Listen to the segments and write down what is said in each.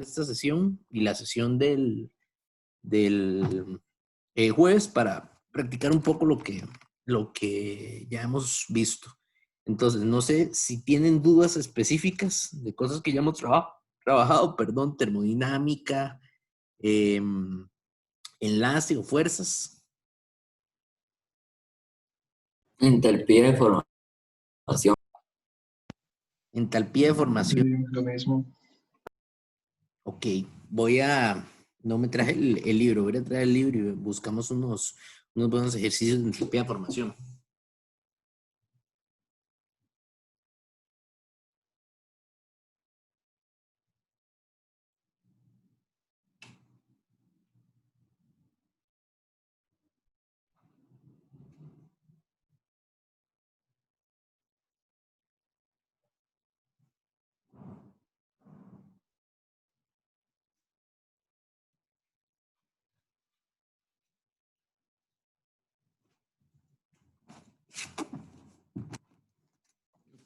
esta sesión y la sesión del jueves para practicar un poco lo que ya hemos visto. Entonces, no sé si tienen dudas específicas de cosas que ya hemos trabajado, perdón, termodinámica, enlace o fuerzas. Entalpía de formación. Entalpía de formación. Sí, lo mismo. Ok, no me traje el libro, voy a traer el libro y buscamos unos buenos ejercicios de entalpía de formación.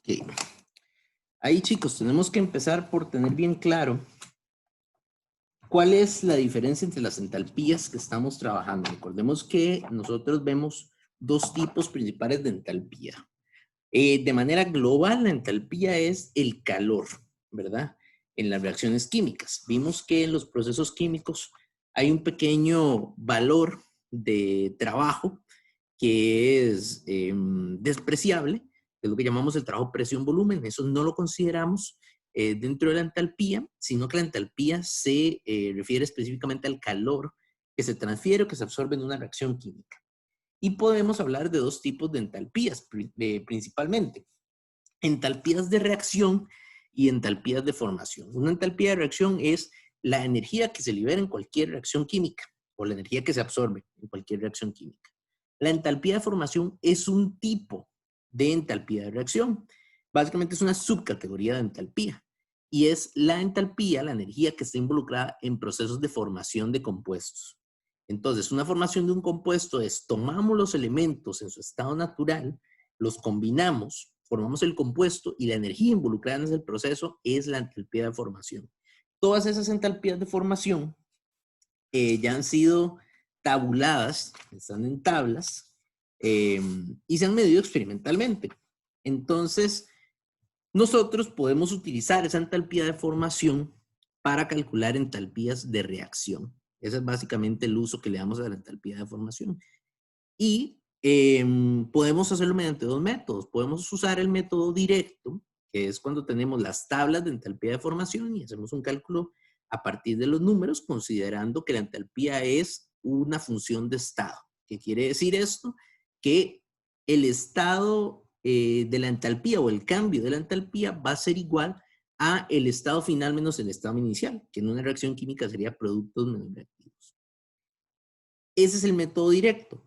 Ok. Ahí, chicos, tenemos que empezar por tener bien claro cuál es la diferencia entre las entalpías que estamos trabajando. Recordemos que nosotros vemos dos tipos principales de entalpía. De manera global, la entalpía es el calor, ¿verdad? En las reacciones químicas. Vimos que en los procesos químicos hay un pequeño valor de trabajo que es despreciable, que es lo que llamamos el trabajo presión-volumen. Eso no lo consideramos dentro de la entalpía, sino que la entalpía se refiere específicamente al calor que se transfiere o que se absorbe en una reacción química. Y podemos hablar de dos tipos de entalpías principalmente. Entalpías de reacción y entalpías de formación. Una entalpía de reacción es la energía que se libera en cualquier reacción química o la energía que se absorbe en cualquier reacción química. La entalpía de formación es un tipo de entalpía de reacción. Básicamente es una subcategoría de entalpía y es la entalpía, la energía que está involucrada en procesos de formación de compuestos. Entonces, una formación de un compuesto es tomamos los elementos en su estado natural, los combinamos, formamos el compuesto y la energía involucrada en ese proceso es la entalpía de formación. Todas esas entalpías de formación ya han sido tabuladas, están en tablas y se han medido experimentalmente. Entonces, nosotros podemos utilizar esa entalpía de formación para calcular entalpías de reacción. Ese es básicamente el uso que le damos a la entalpía de formación. Y podemos hacerlo mediante dos métodos. Podemos usar el método directo, que es cuando tenemos las tablas de entalpía de formación y hacemos un cálculo a partir de los números, considerando que la entalpía es una función de estado. ¿Qué quiere decir esto? Que el estado de la entalpía o el cambio de la entalpía va a ser igual a el estado final menos el estado inicial, que en una reacción química sería productos menos reactivos. Ese es el método directo.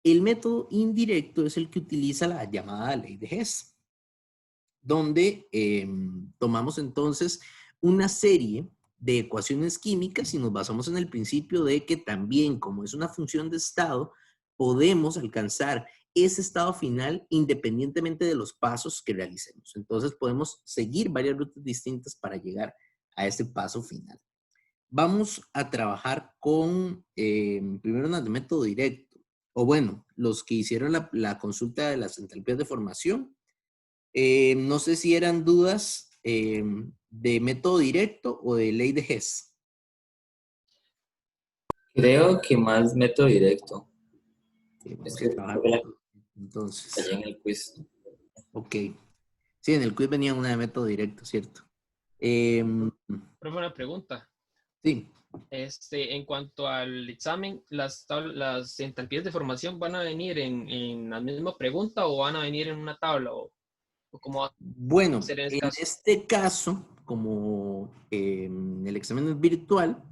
El método indirecto es el que utiliza la llamada ley de Hess, donde tomamos entonces una serie de ecuaciones químicas y nos basamos en el principio de que también, como es una función de estado, podemos alcanzar ese estado final independientemente de los pasos que realicemos. Entonces podemos seguir varias rutas distintas para llegar a ese paso final. Vamos a trabajar con, primero en el método directo, o bueno, los que hicieron la consulta de las entalpías de formación. No sé si eran dudas de método directo o de ley de Hess. Creo que más método directo. Vamos Es a que trabajar creo que entonces. allá en el quiz. Ok. Sí, en el quiz venía una de método directo, ¿cierto? Profe, una pregunta. Sí. En cuanto al examen, ¿las entalpías de formación van a venir en la misma pregunta o van a venir en una tabla? ¿O cómo va a Bueno, ser en en este caso? este caso, como el examen es virtual,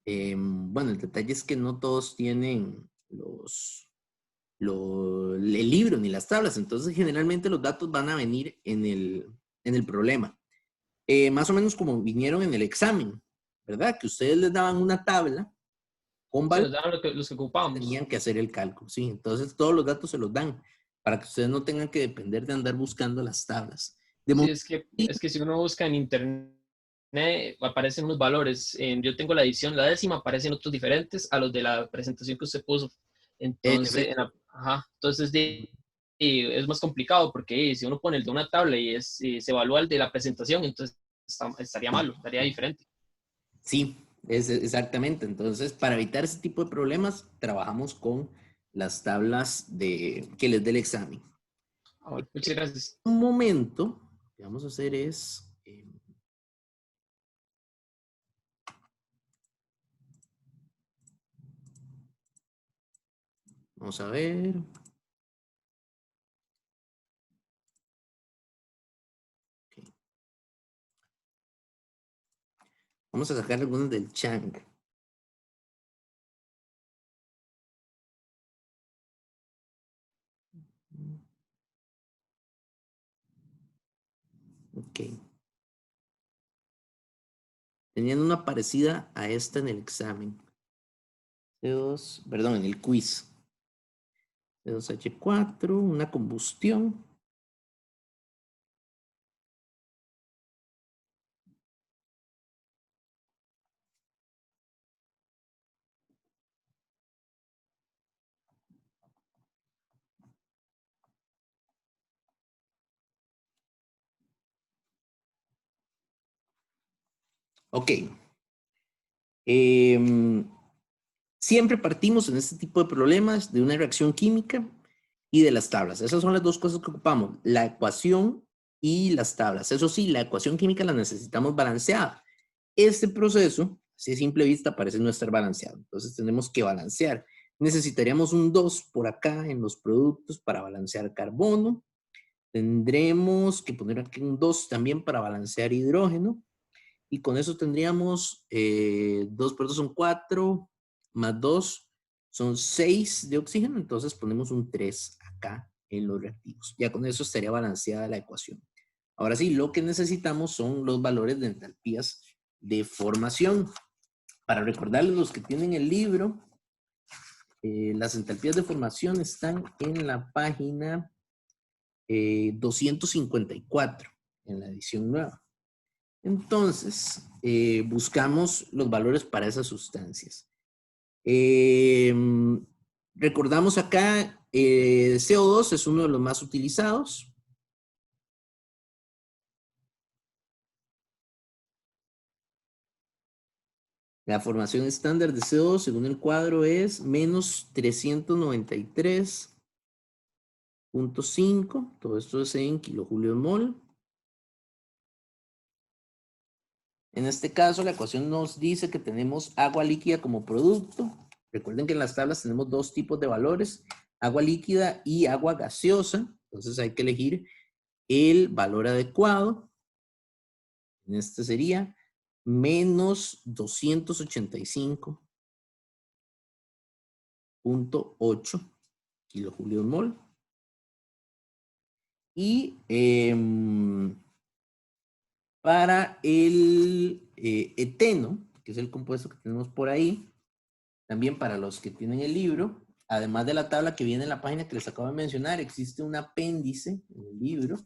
bueno, el detalle es que no todos tienen el libro ni las tablas, entonces generalmente los datos van a venir en el problema. Más o menos como vinieron en el examen, ¿verdad? Que ustedes les daban una tabla con Se nos valores, daban los que ocupamos. tenían que hacer el cálculo, ¿sí? Entonces todos los datos se los dan para que ustedes no tengan que depender de andar buscando las tablas. De Sí, momento, es que si uno busca en internet aparecen unos valores. Yo tengo la edición, la décima, aparecen otros diferentes a los de la presentación que usted puso. Entonces, entonces es más complicado porque si uno pone el de una tabla y se evalúa el de la presentación, entonces estaría malo, estaría diferente. Sí, exactamente. Entonces, para evitar ese tipo de problemas, trabajamos con las tablas que les dé el examen. Muchas gracias. Un momento, lo que vamos a hacer es... vamos a ver. Okay. Vamos a sacar algunos del Chang. Ok. Tenían una parecida a esta en el examen. C2, perdón, en el quiz. C2H4, una combustión. Ok. Siempre partimos en este tipo de problemas de una reacción química y de las tablas. Esas son las dos cosas que ocupamos, la ecuación y las tablas. Eso sí, la ecuación química la necesitamos balanceada. Este proceso, así a simple vista, parece no estar balanceado. Entonces tenemos que balancear. Necesitaríamos un 2 por acá en los productos para balancear carbono. Tendremos que poner aquí un 2 también para balancear hidrógeno. Y con eso tendríamos 2 por 2 son 4, más 2 son 6 de oxígeno. Entonces ponemos un 3 acá en los reactivos. Ya con eso estaría balanceada la ecuación. Ahora sí, lo que necesitamos son los valores de entalpías de formación. Para recordarles los que tienen el libro, las entalpías de formación están en la página 254, en la edición nueva. Entonces, buscamos los valores para esas sustancias. Recordamos acá, CO2 es uno de los más utilizados. La formación estándar de CO2 según el cuadro es menos 393.5. Todo esto es en kilojulios mol. En este caso, la ecuación nos dice que tenemos agua líquida como producto. Recuerden que en las tablas tenemos dos tipos de valores, agua líquida y agua gaseosa. Entonces hay que elegir el valor adecuado. En este sería menos 285.8 kilojulios mol. Y para el eteno, que es el compuesto que tenemos por ahí, también para los que tienen el libro, además de la tabla que viene en la página que les acabo de mencionar, existe un apéndice en el libro,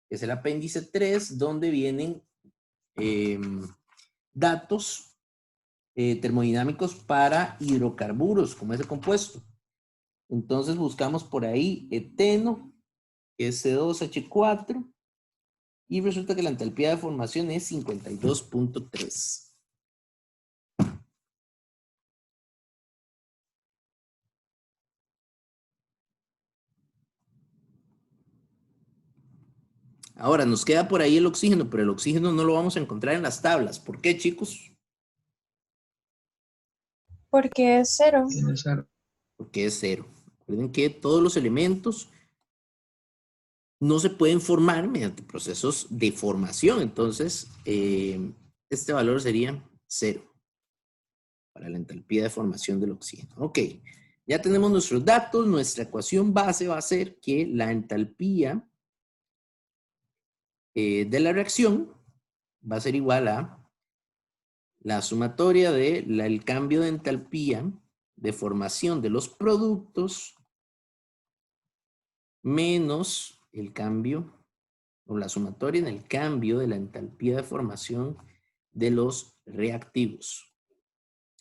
que es el apéndice 3, donde vienen datos termodinámicos para hidrocarburos, como ese compuesto. Entonces buscamos por ahí eteno, S2H4, y resulta que la entalpía de formación es 52.3. Ahora, nos queda por ahí el oxígeno, pero el oxígeno no lo vamos a encontrar en las tablas. ¿Por qué, chicos? Porque es 0. Porque es 0. Recuerden que todos los elementos no se pueden formar mediante procesos de formación. Entonces, este valor sería 0 para la entalpía de formación del oxígeno. Ok, ya tenemos nuestros datos. Nuestra ecuación base va a ser que la entalpía de la reacción va a ser igual a la sumatoria del cambio de entalpía de formación de los productos menos el cambio, o la sumatoria en el cambio de la entalpía de formación de los reactivos.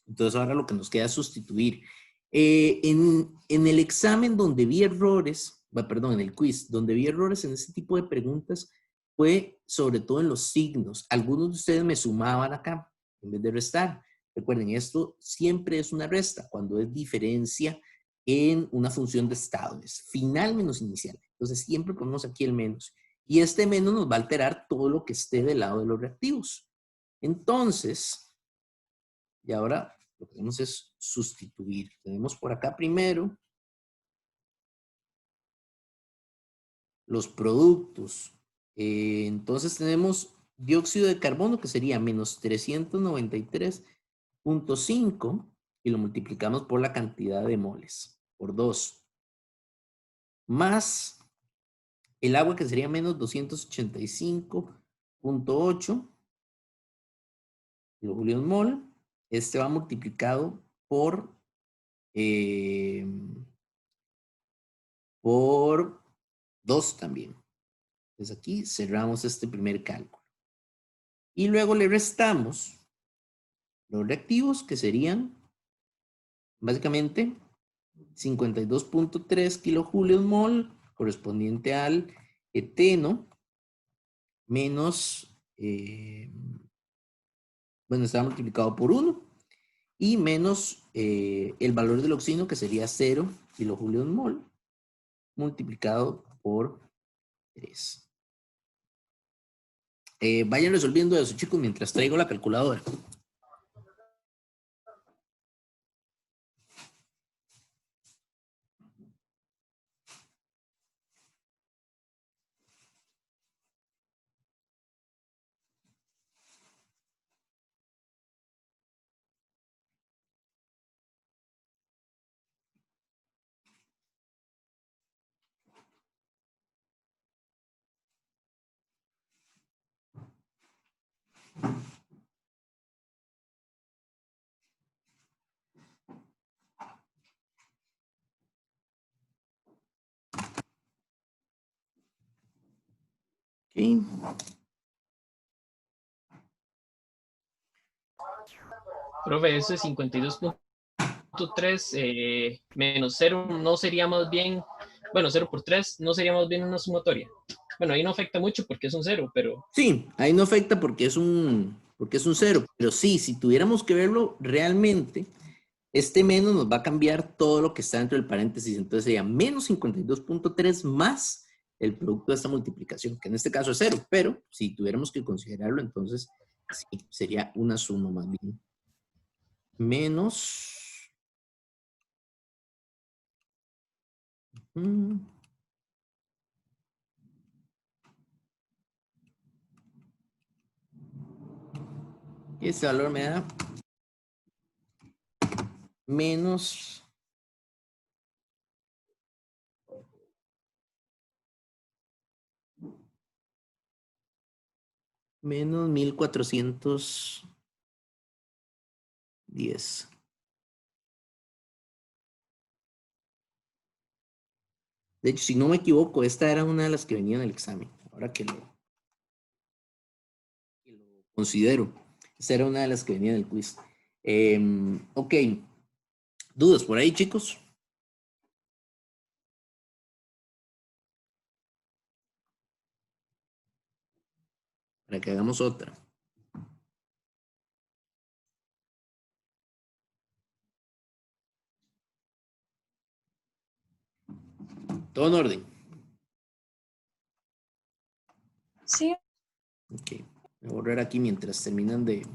Entonces ahora lo que nos queda es sustituir. En el examen donde vi errores, perdón, en el quiz, donde vi errores en este tipo de preguntas, fue sobre todo en los signos. Algunos de ustedes me sumaban acá en vez de restar. Recuerden, esto siempre es una resta cuando es diferencia en una función de estado. Es final menos inicial. Entonces siempre ponemos aquí el menos. Y este menos nos va a alterar todo lo que esté del lado de los reactivos. Entonces, y ahora lo que hacemos es sustituir. Tenemos por acá primero los productos. Entonces tenemos dióxido de carbono que sería menos 393.5 y lo multiplicamos por la cantidad de moles, por 2. Más el agua que sería menos 285.8 kilojulios mol. Este va multiplicado eh, por 2 también. Entonces aquí cerramos este primer cálculo. Y luego le restamos los reactivos que serían básicamente 52.3 kilojulios mol correspondiente al eteno menos, bueno, está multiplicado por 1 y menos el valor del oxígeno que sería 0 kilojulios mol multiplicado por 3. Vayan resolviendo eso, chicos, mientras traigo la calculadora. Okay. Profe, eso es 52.3 menos 0 no sería más bien, bueno, 0 por 3 no sería más bien una sumatoria. Bueno, ahí no afecta mucho porque es un 0, pero... Sí, ahí no afecta porque es un 0, pero sí, si tuviéramos que verlo realmente, este menos nos va a cambiar todo lo que está dentro del paréntesis, entonces sería menos 52.3 más el producto de esta multiplicación, que en este caso es 0, pero si tuviéramos que considerarlo, entonces sí, sería una suma más bien. Menos... este valor me da menos menos 1410. De hecho, si no me equivoco, esta era una de las que venía en el examen. Ahora que lo considero. Esta era una de las que venía en el quiz. Ok. ¿Dudas por ahí, chicos? Para que hagamos otra. Todo en orden. Sí. Ok. Voy a borrar aquí mientras terminan de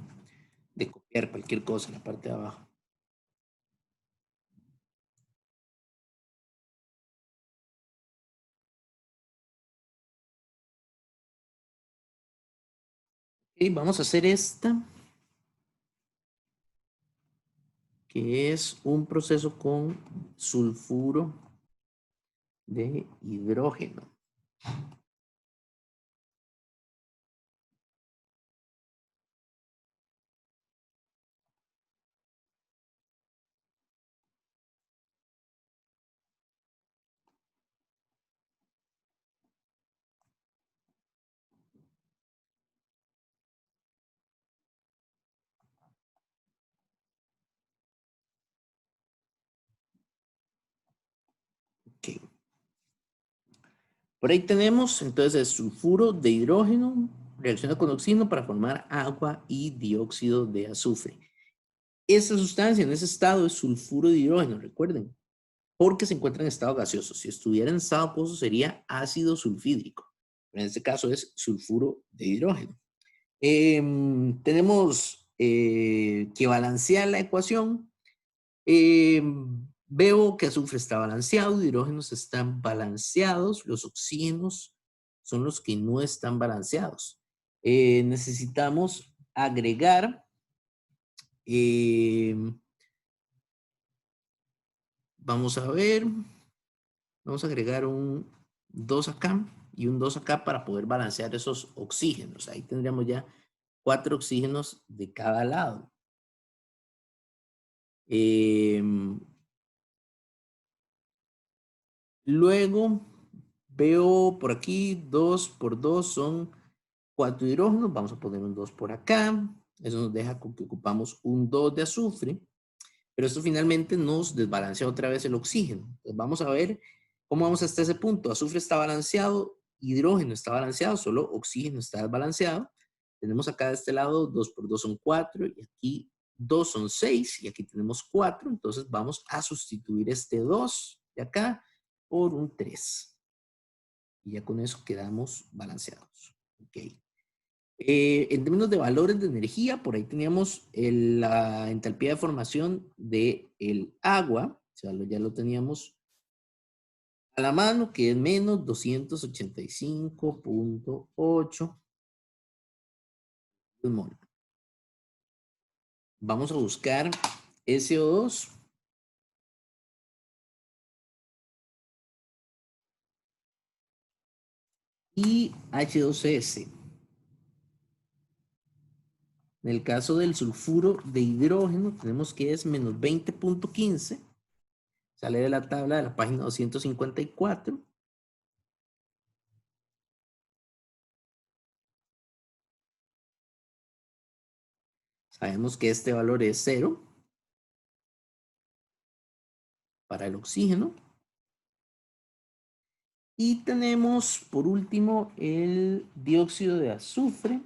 copiar cualquier cosa en la parte de abajo. Ok, vamos a hacer esta, que es un proceso con sulfuro de hidrógeno. Por ahí tenemos entonces el sulfuro de hidrógeno reacciona con oxígeno para formar agua y dióxido de azufre. Esta sustancia en ese estado es sulfuro de hidrógeno, recuerden, porque se encuentra en estado gaseoso. Si estuviera en estado acuoso sería ácido sulfídrico. En este caso es sulfuro de hidrógeno. Tenemos que balancear la ecuación. Veo que azufre está balanceado, hidrógenos están balanceados, los oxígenos son los que no están balanceados. Necesitamos agregar, vamos a ver, vamos a agregar un 2 acá y un 2 acá para poder balancear esos oxígenos. Ahí tendríamos ya 4 oxígenos de cada lado. Luego veo por aquí 2 por 2 son 4 hidrógenos. Vamos a poner un 2 por acá. Eso nos deja con que ocupamos un 2 de azufre. Pero esto finalmente nos desbalancea otra vez el oxígeno. Entonces vamos a ver cómo vamos hasta ese punto. Azufre está balanceado, hidrógeno está balanceado, solo oxígeno está desbalanceado. Tenemos acá de este lado 2 por 2 son 4 y aquí 2 son 6 y aquí tenemos 4. Entonces vamos a sustituir este 2 de acá por un 3. Y ya con eso quedamos balanceados. Ok. En términos de valores de energía, por ahí teníamos la entalpía de formación del agua, o sea, ya lo teníamos a la mano, que es menos 285.8 mol. Vamos a buscar SO2. Y H2S. En el caso del sulfuro de hidrógeno, tenemos que es menos 20.15. Sale de la tabla de la página 254. Sabemos que este valor es 0 para el oxígeno. Y tenemos, por último, el dióxido de azufre.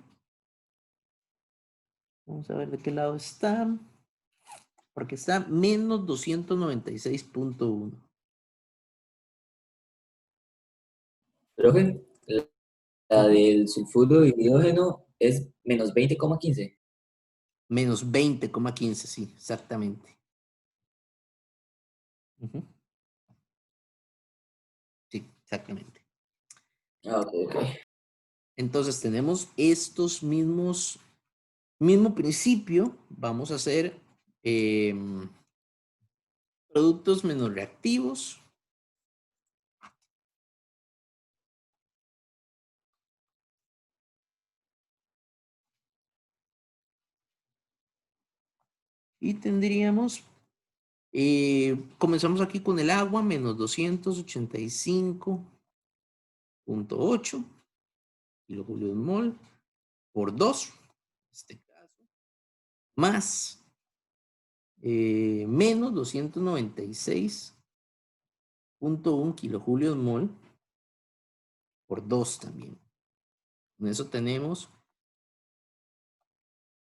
Vamos a ver de qué lado está. Porque está menos 296.1. Profe, la del sulfuro de hidrógeno es menos 20,15. Menos 20,15, sí, exactamente. Ujú. Sí, exactamente. Ah, ok, ok. Entonces tenemos estos mismo principio. Vamos a hacer productos menos reactivos. Y tendríamos, comenzamos aquí con el agua, menos 285.8 kilojulios mol por 2, en este caso, más menos 296.1 kilojulios mol por 2 también. Con eso tenemos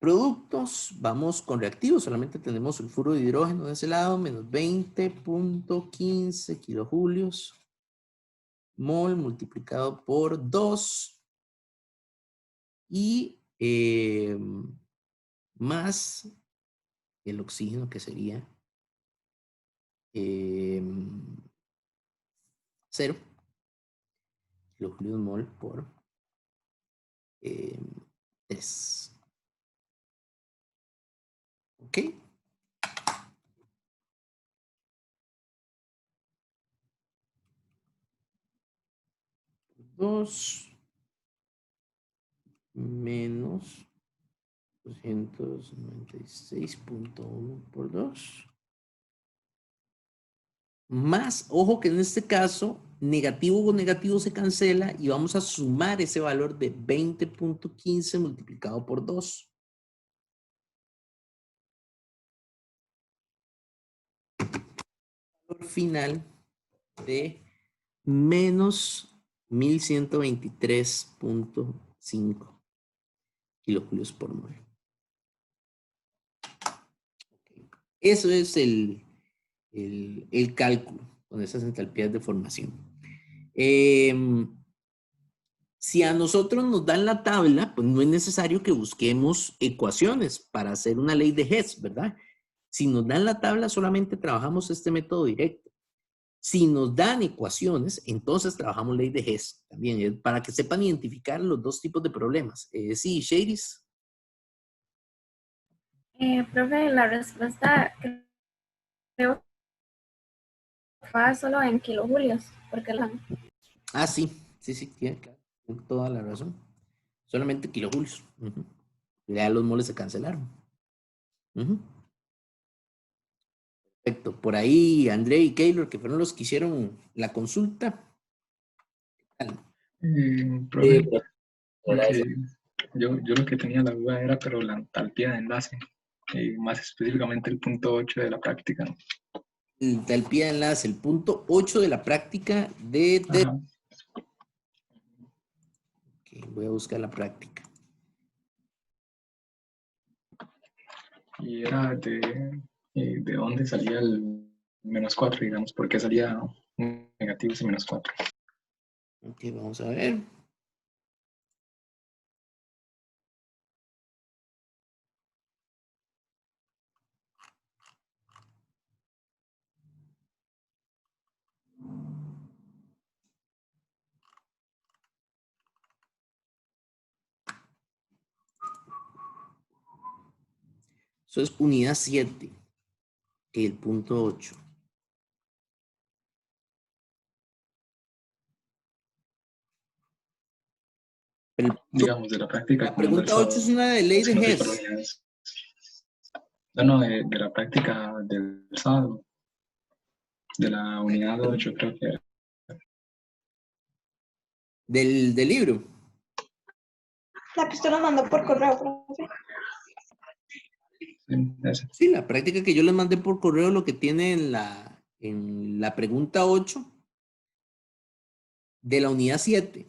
productos, vamos con reactivos, solamente tenemos sulfuro de hidrógeno de ese lado, menos 20.15 kilojulios mol multiplicado por 2 y más el oxígeno que sería 0 kilojulios mol por 3. ¿Ok? 2 menos 296.1 por 2. Más, ojo que en este caso, negativo con negativo se cancela y vamos a sumar ese valor de 20.15 multiplicado por 2. Valor final de menos 1123.5 kilojulios por mol. Eso es el cálculo con esas entalpías de formación. Si a nosotros nos dan la tabla, pues no es necesario que busquemos ecuaciones para hacer una ley de Hess, ¿verdad? Si nos dan la tabla, solamente trabajamos este método directo. Si nos dan ecuaciones, entonces trabajamos ley de Hess. También, para que sepan identificar los dos tipos de problemas. Sí, Shadis. Profe, la respuesta creo que fue solo en kilojulios, porque Ah, sí, tiene toda la razón. Solamente kilojulios. Ya los moles se cancelaron. Perfecto. Por ahí, André y Keylor, que fueron los que hicieron la consulta. Profe, Hola, eso. yo lo que tenía la duda era, pero la entalpía de enlace, más específicamente el punto 8 de la práctica, ¿no? La entalpía de enlace, el punto 8 de la práctica de... Ajá. Okay, voy a buscar la práctica. Y era de dónde salía el -4, digamos, por qué salía negativo ese -4. Ok, vamos a ver. Eso es unidad 7, el punto 8. Digamos, de la práctica La pregunta 8 es una de ley de Hess. No, de la práctica del sábado, de la unidad 8 creo que era. Del libro. La que usted nos mandó por correo, profe. Sí, ese. Sí, la práctica que yo les mandé por correo, lo que tiene en la pregunta 8 de la unidad 7.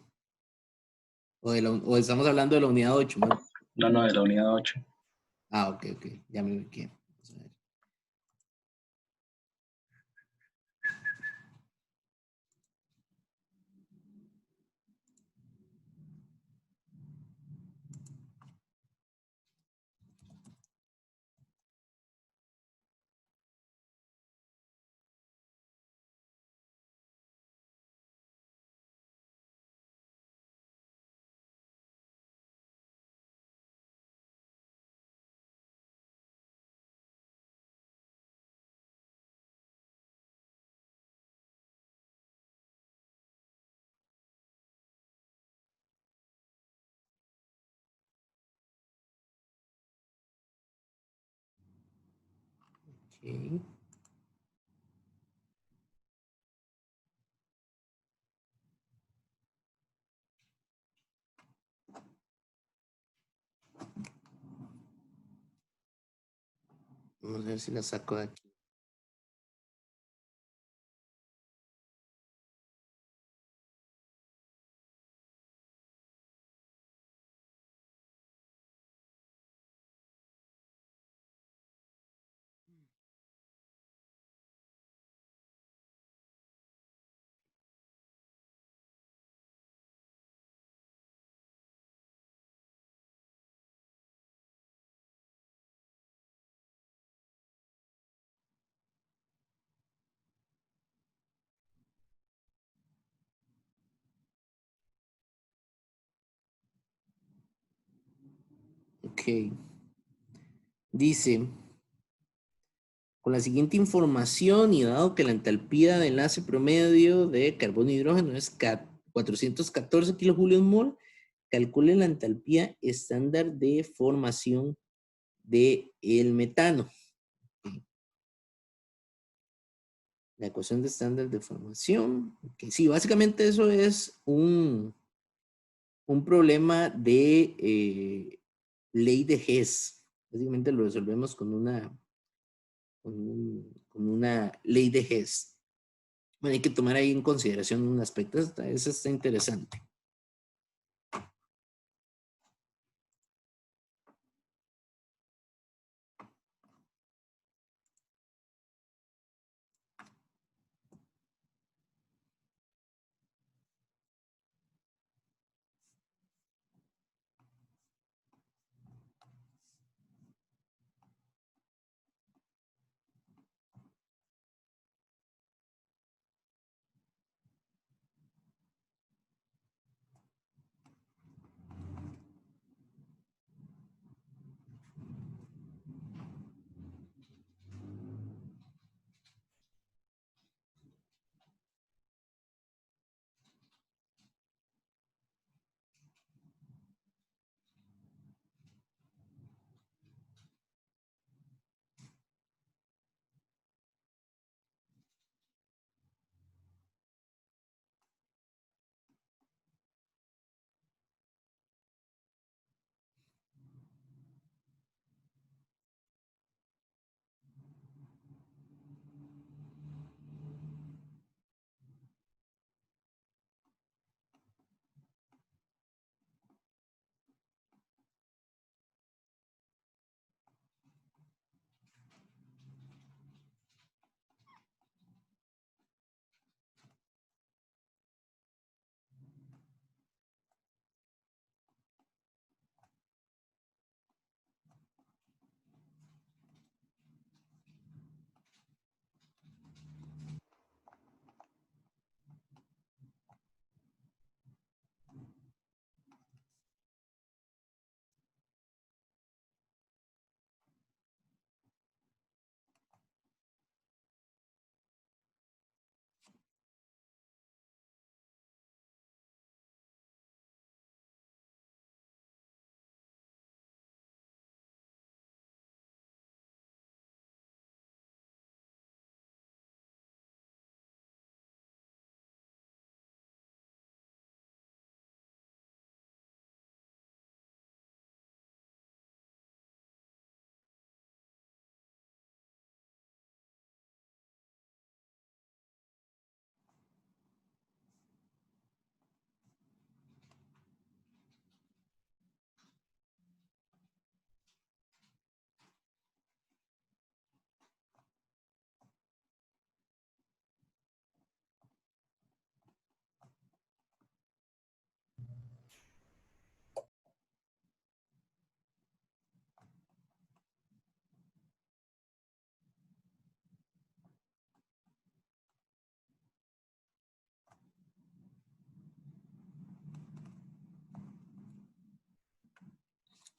O estamos hablando de la unidad 8, ¿no? No, de la unidad 8. Ah, ok. Ya me ubiqué. Vamos a ver. Ok. Vamos a ver si la saco de aquí. Ok. Dice, con la siguiente información y dado que la entalpía de enlace promedio de carbono e hidrógeno es 414 kilojulios mol, calcule la entalpía estándar de formación del metano. La ecuación de estándar de formación. Okay. Sí, básicamente eso es un problema de ley de Hess. Básicamente lo resolvemos con una ley de Hess. Bueno, hay que tomar ahí en consideración un aspecto. Eso está interesante.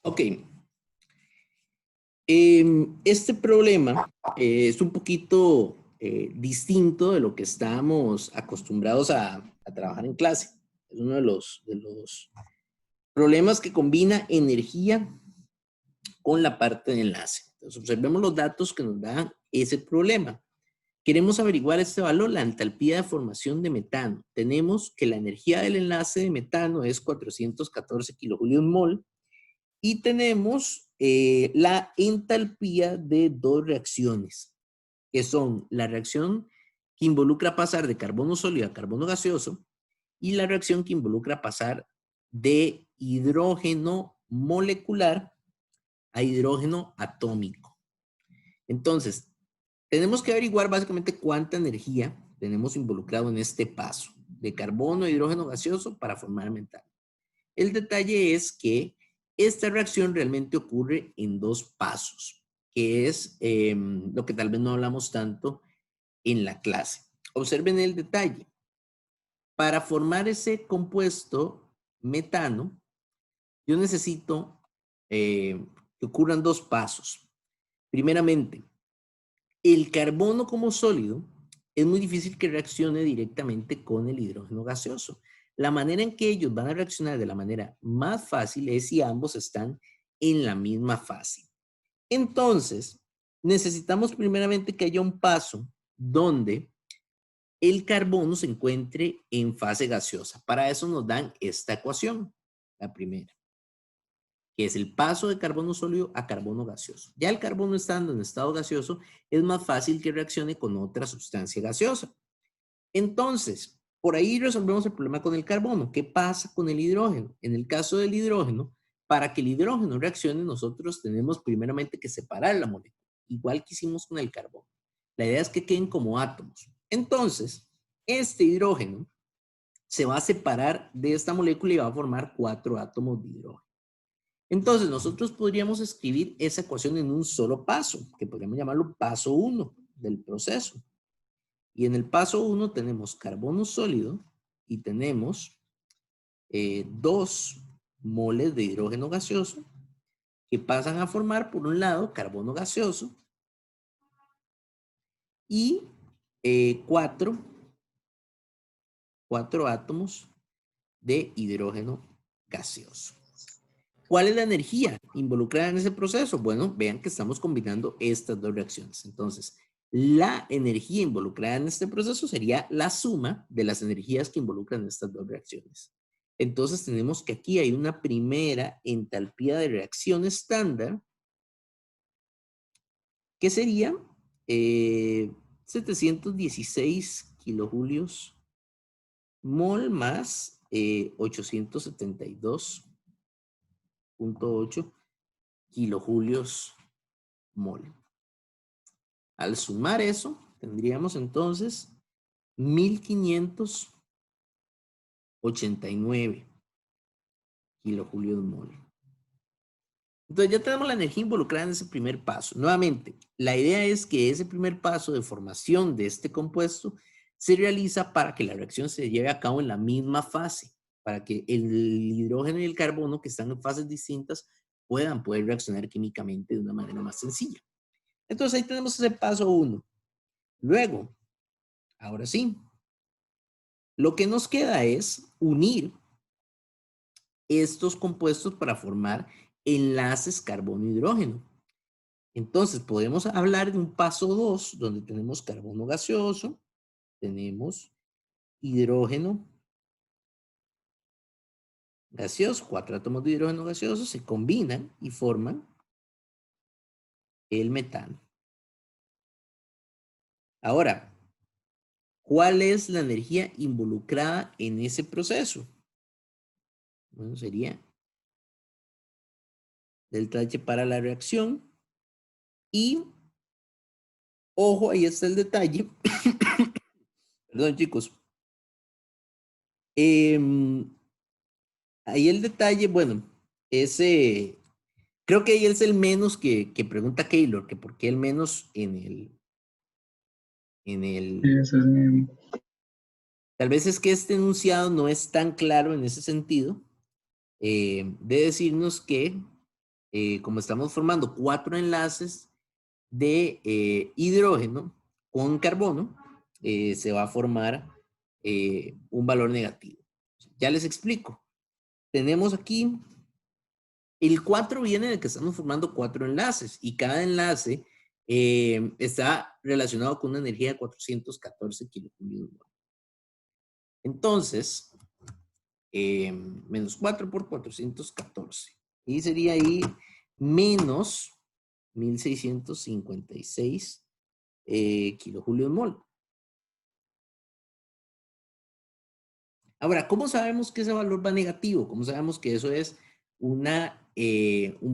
Ok. Este problema es un poquito distinto de lo que estábamos acostumbrados a trabajar en clase. Es uno de los problemas que combina energía con la parte de enlace. Entonces, observemos los datos que nos dan ese problema. Queremos averiguar este valor, la entalpía de formación de metano. Tenemos que la energía del enlace de metano es 414 kilojulios mol y tenemos la entalpía de dos reacciones, que son la reacción que involucra pasar de carbono sólido a carbono gaseoso y la reacción que involucra pasar de hidrógeno molecular a hidrógeno atómico. Entonces, tenemos que averiguar básicamente cuánta energía tenemos involucrado en este paso de carbono a hidrógeno gaseoso para formar metano. El detalle es que esta reacción realmente ocurre en dos pasos, que es lo que tal vez no hablamos tanto en la clase. Observen el detalle. Para formar ese compuesto metano, yo necesito que ocurran dos pasos. Primeramente, el carbono como sólido es muy difícil que reaccione directamente con el hidrógeno gaseoso. La manera en que ellos van a reaccionar de la manera más fácil es si ambos están en la misma fase. Entonces, necesitamos primeramente que haya un paso donde el carbono se encuentre en fase gaseosa. Para eso nos dan esta ecuación, la primera, que es el paso de carbono sólido a carbono gaseoso. Ya el carbono estando en estado gaseoso, es más fácil que reaccione con otra sustancia gaseosa. Entonces, por ahí resolvemos el problema con el carbono. ¿Qué pasa con el hidrógeno? En el caso del hidrógeno, para que el hidrógeno reaccione, nosotros tenemos primeramente que separar la molécula, igual que hicimos con el carbono. La idea es que queden como átomos. Entonces, este hidrógeno se va a separar de esta molécula y va a formar 4 átomos de hidrógeno. Entonces, nosotros podríamos escribir esa ecuación en un solo paso, que podríamos llamarlo paso 1 del proceso. Y en el paso 1 tenemos carbono sólido y tenemos 2 moles de hidrógeno gaseoso que pasan a formar, por un lado, carbono gaseoso y 4 átomos de hidrógeno gaseoso. ¿Cuál es la energía involucrada en ese proceso? Bueno, vean que estamos combinando estas dos reacciones. Entonces, la energía involucrada en este proceso sería la suma de las energías que involucran estas dos reacciones. Entonces, tenemos que aquí hay una primera entalpía de reacción estándar que sería 716 kilojulios mol más 872.8 kilojulios mol. Al sumar eso, tendríamos entonces 1589 kilojulios mol. Entonces ya tenemos la energía involucrada en ese primer paso. Nuevamente, la idea es que ese primer paso de formación de este compuesto se realiza para que la reacción se lleve a cabo en la misma fase, para que el hidrógeno y el carbono, que están en fases distintas, puedan poder reaccionar químicamente de una manera más sencilla. Entonces ahí tenemos ese paso 1. Luego, ahora sí, lo que nos queda es unir estos compuestos para formar enlaces carbono-hidrógeno. Entonces podemos hablar de un paso 2, donde tenemos carbono gaseoso, tenemos hidrógeno gaseoso, 4 átomos de hidrógeno gaseoso se combinan y forman el metano. Ahora, ¿cuál es la energía involucrada en ese proceso? Bueno, sería delta H para la reacción y, ojo, ahí está el detalle. Perdón, chicos. Ahí el detalle, bueno, ese, creo que ahí es el menos que pregunta Keylor, que por qué el menos en el... Sí, ese es mi... Tal vez es que este enunciado no es tan claro en ese sentido, de decirnos que como estamos formando 4 enlaces de hidrógeno con carbono, se va a formar un valor negativo. Ya les explico. Tenemos aquí, el 4 viene de que estamos formando 4 enlaces y cada enlace está relacionado con una energía de 414 kilojulios. Entonces, menos 4 por 414. Y sería ahí menos 1656 kilojulios mol. Ahora, ¿cómo sabemos que ese valor va negativo? ¿Cómo sabemos que eso es un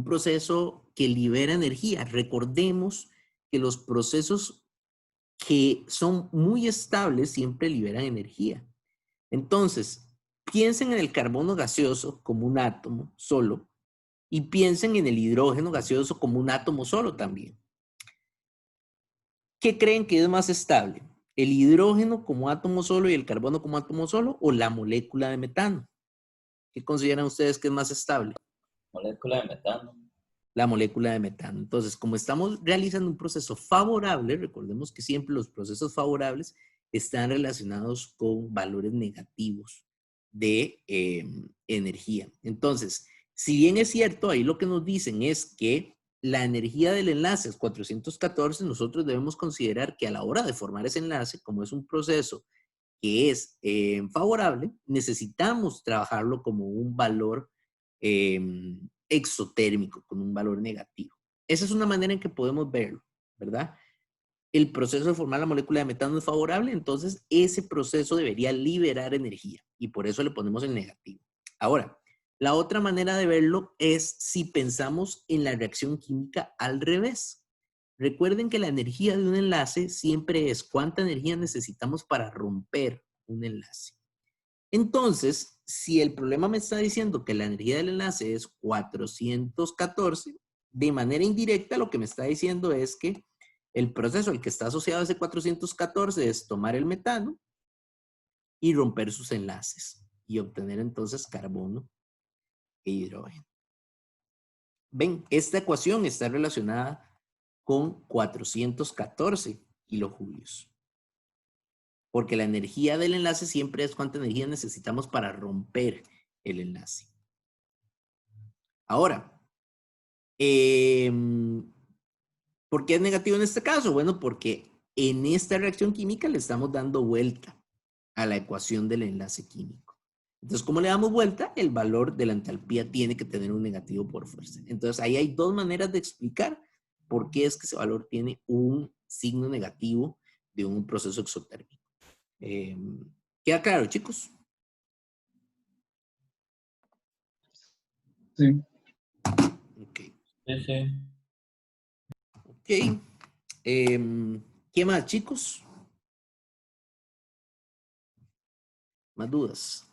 proceso que libera energía? Recordemos que los procesos que son muy estables siempre liberan energía. Entonces, piensen en el carbono gaseoso como un átomo solo y piensen en el hidrógeno gaseoso como un átomo solo también. ¿Qué creen que es más estable? ¿El hidrógeno como átomo solo y el carbono como átomo solo o la molécula de metano? ¿Qué consideran ustedes que es más estable? Molécula de metano. La molécula de metano. Entonces, como estamos realizando un proceso favorable, recordemos que siempre los procesos favorables están relacionados con valores negativos de energía. Entonces, si bien es cierto, ahí lo que nos dicen es que la energía del enlace es 414, nosotros debemos considerar que a la hora de formar ese enlace, como es un proceso que es favorable, necesitamos trabajarlo como un valor exotérmico, con un valor negativo. Esa es una manera en que podemos verlo, ¿verdad? el proceso de formar la molécula de metano es favorable, entonces ese proceso debería liberar energía y por eso le ponemos el negativo. Ahora, la otra manera de verlo es si pensamos en la reacción química al revés. Recuerden que la energía de un enlace siempre es cuánta energía necesitamos para romper un enlace. Entonces, si el problema me está diciendo que la energía del enlace es 414, de manera indirecta lo que me está diciendo es que el proceso al que está asociado a ese 414 es tomar el metano y romper sus enlaces y obtener entonces carbono e hidrógeno. Ven, esta ecuación está relacionada con 414 kilojulios. Porque la energía del enlace siempre es cuánta energía necesitamos para romper el enlace. Ahora, ¿por qué es negativo en este caso? Bueno, porque en esta reacción química le estamos dando vuelta a la ecuación del enlace químico. Entonces, ¿cómo le damos vuelta? El valor de la entalpía tiene que tener un negativo por fuerza. Entonces, ahí hay dos maneras de explicar por qué es que ese valor tiene un signo negativo de un proceso exotérmico. ¿Queda claro, chicos? Sí. Ok. Sí, sí. Ok. ¿Qué más, chicos? ¿Más dudas?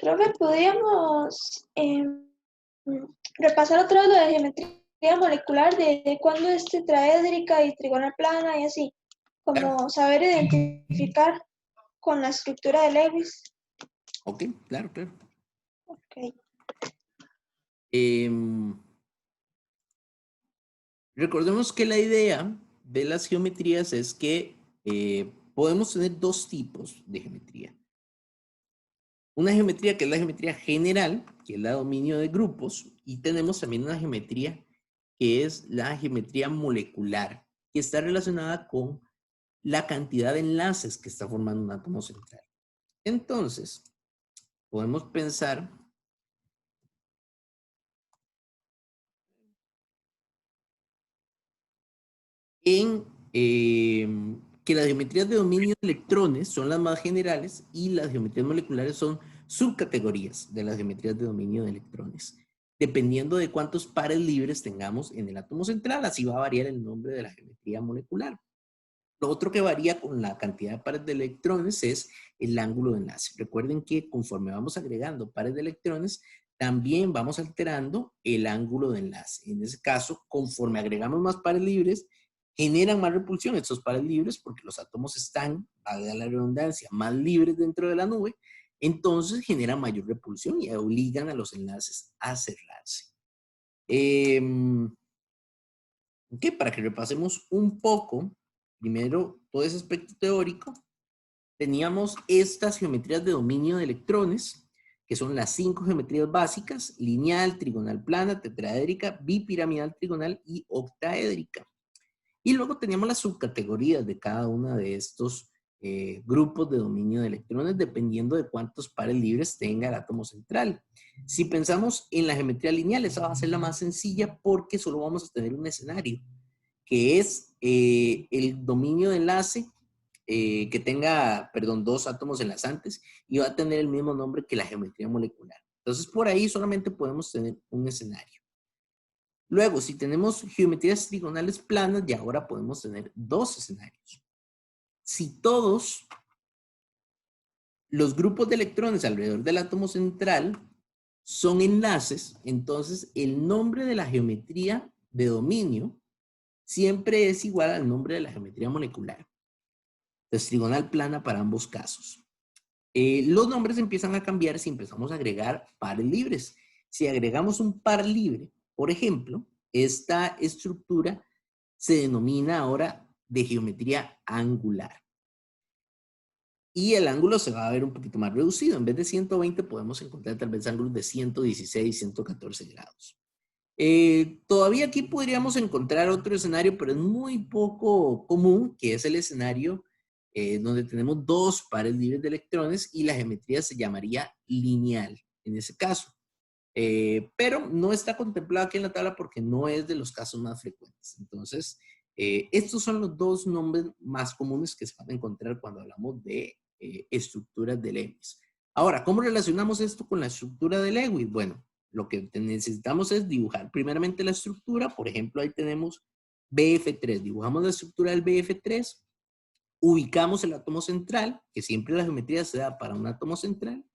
Profe, ¿podríamos repasar otra vez lo de geometría molecular de cuándo es tetraédrica y trigonal plana y así? Claro. Como saber identificar con la estructura de Lewis. Ok, claro, claro. Ok. Recordemos que la idea de las geometrías es que podemos tener dos tipos de geometría. Una geometría que es la geometría general, que es la de dominio de grupos, y tenemos también una geometría que es la geometría molecular, que está relacionada con la cantidad de enlaces que está formando un átomo central. Entonces, podemos pensar en que las geometrías de dominio de electrones son las más generales y las geometrías moleculares son subcategorías de las geometrías de dominio de electrones. Dependiendo de cuántos pares libres tengamos en el átomo central, así va a variar el nombre de la geometría molecular. Lo otro que varía con la cantidad de pares de electrones es el ángulo de enlace. Recuerden que conforme vamos agregando pares de electrones, también vamos alterando el ángulo de enlace. En ese caso, conforme agregamos más pares libres, generan más repulsión estos pares libres porque los átomos están, valga la redundancia, más libres dentro de la nube, entonces generan mayor repulsión y obligan a los enlaces a cerrarse. Ok, para que repasemos un poco, primero todo ese aspecto teórico, teníamos estas geometrías de dominio de electrones, que son las 5 geometrías básicas: lineal, trigonal plana, tetraédrica, bipiramidal trigonal y octaédrica. Y luego teníamos las subcategorías de cada una de estos grupos de dominio de electrones, dependiendo de cuántos pares libres tenga el átomo central. Si pensamos en la geometría lineal, esa va a ser la más sencilla porque solo vamos a tener un escenario, que es el dominio de enlace que tenga, perdón, dos átomos enlazantes y va a tener el mismo nombre que la geometría molecular. Entonces, por ahí solamente podemos tener un escenario. Luego, si tenemos geometrías trigonales planas, ya ahora podemos tener dos escenarios. Si todos los grupos de electrones alrededor del átomo central son enlaces, entonces el nombre de la geometría de dominio siempre es igual al nombre de la geometría molecular. Entonces, trigonal plana para ambos casos. Los nombres empiezan a cambiar si empezamos a agregar pares libres. Si agregamos un par libre, por ejemplo, esta estructura se denomina ahora de geometría angular. Y el ángulo se va a ver un poquito más reducido. En vez de 120 podemos encontrar tal vez ángulos de 116, 114 grados. Todavía aquí podríamos encontrar otro escenario, pero es muy poco común, que es el escenario donde tenemos dos pares libres de electrones y la geometría se llamaría lineal en ese caso. Pero no está contemplado aquí en la tabla porque no es de los casos más frecuentes. Entonces, estos son los dos nombres más comunes que se van a encontrar cuando hablamos de estructuras de Lewis. Ahora, ¿cómo relacionamos esto con la estructura de Lewis? Bueno, lo que necesitamos es dibujar primeramente la estructura. Por ejemplo, ahí tenemos BF3. Dibujamos la estructura del BF3. Ubicamos el átomo central, que siempre la geometría se da para un átomo central.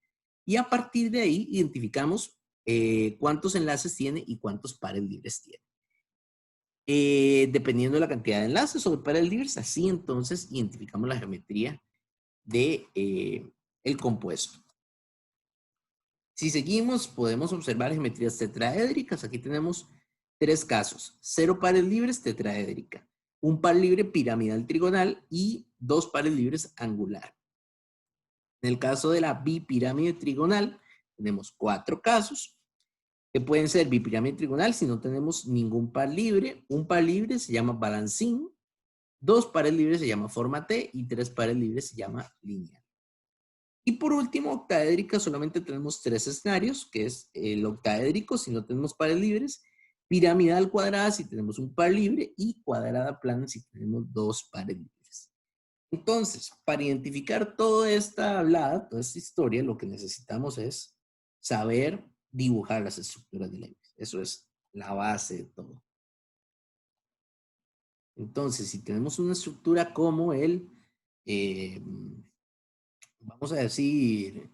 Y a partir de ahí identificamos cuántos enlaces tiene y cuántos pares libres tiene. Dependiendo de la cantidad de enlaces o de pares libres, así entonces identificamos la geometría de el compuesto. Si seguimos, podemos observar geometrías tetraédricas. Aquí tenemos tres casos: 0 pares libres, tetraédrica; un par libre piramidal trigonal y 2 pares libres angular. En el caso de la bipirámide trigonal, tenemos 4 casos que pueden ser bipirámide trigonal si no tenemos ningún par libre. Un par libre se llama balancín, 2 pares libres se llama forma T y 3 pares libres se llama lineal. Y por último, octaédrica, solamente tenemos 3 escenarios, que es el octaédrico si no tenemos pares libres, piramidal cuadrada si tenemos un par libre y cuadrada plana si tenemos 2 pares libres. Entonces, para identificar toda esta hablada, toda esta historia, lo que necesitamos es saber dibujar las estructuras de Lewis. Eso es la base de todo. Entonces, si tenemos una estructura como el, vamos a decir,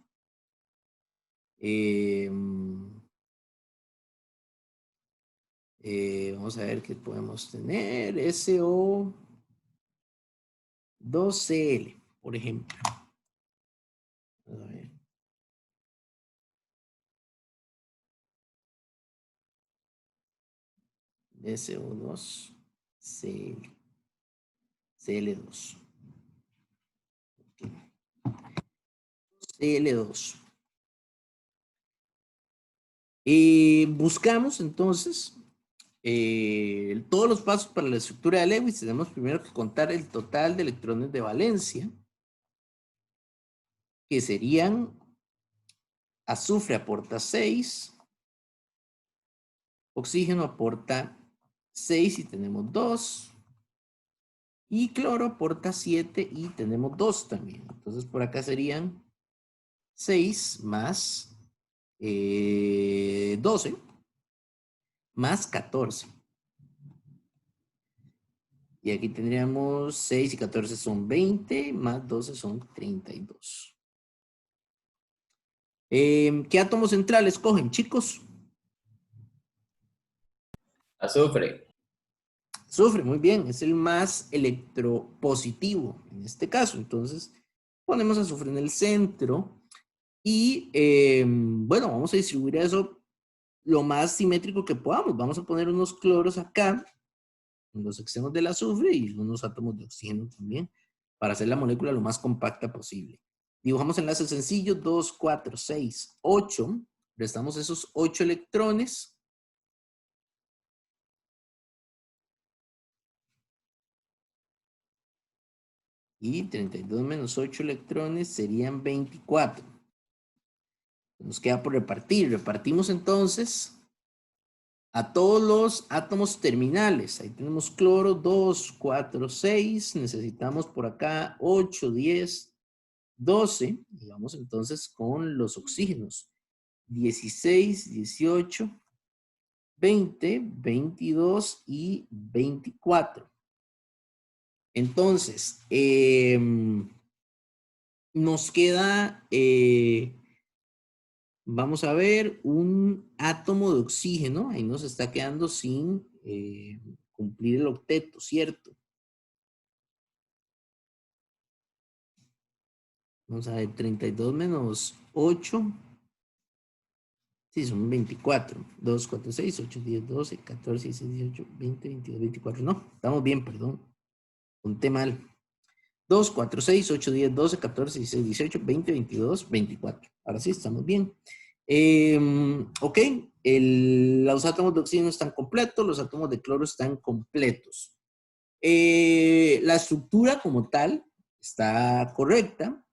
vamos a ver qué podemos tener, SO2Cl, por ejemplo. Vamos a ver. SO2Cl. Cl2. Cl2. Buscamos entonces todos los pasos para la estructura de Lewis. Tenemos primero que contar el total de electrones de valencia, que serían: azufre aporta 6, oxígeno aporta 6 y tenemos 2, y cloro aporta 7 y tenemos 2 también. Entonces por acá serían 6 más 12 más 14. Y aquí tendríamos 6 y 14 son 20, más 12 son 32. ¿Qué átomo central escogen, chicos? Azufre. Azufre, muy bien, es el más electropositivo en este caso. Entonces, ponemos azufre en el centro y, bueno, vamos a distribuir eso lo más simétrico que podamos. Vamos a poner unos cloros acá, en los extremos del azufre, y unos átomos de oxígeno también, para hacer la molécula lo más compacta posible. Dibujamos enlaces sencillos: 2, 4, 6, 8. Restamos esos 8 electrones. Y 32 menos 8 electrones serían 24. Nos queda por repartir. Repartimos entonces a todos los átomos terminales. Ahí tenemos cloro: 2, 4, 6. Necesitamos por acá 8, 10, 12. Y vamos entonces con los oxígenos: 16, 18, 20, 22 y 24. Entonces, nos queda, vamos a ver, un átomo de oxígeno. Ahí nos está quedando sin cumplir el octeto, ¿cierto? Vamos a ver, 32 menos 8. Sí, son 24. 2, 4, 6, 8, 10, 12, 14, 16, 18, 20, 22, 24. No, estamos bien, perdón. Conté mal. 2, 4, 6, 8, 10, 12, 14, 16, 18, 20, 22, 24. Ahora sí, estamos bien. Ok, los átomos de oxígeno están completos, los átomos de cloro están completos. La estructura como tal está correcta.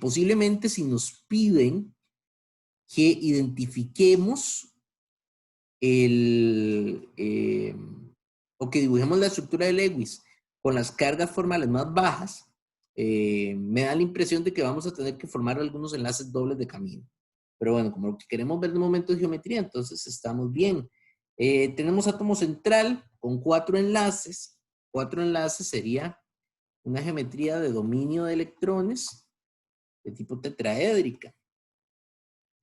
Posiblemente si nos piden que identifiquemos o que dibujemos la estructura de Lewis con las cargas formales más bajas, me da la impresión de que vamos a tener que formar algunos enlaces dobles de camino. Pero bueno, como lo que queremos ver de momento es geometría, entonces estamos bien. Tenemos átomo central con 4 enlaces. 4 enlaces sería una geometría de dominio de electrones de tipo tetraédrica.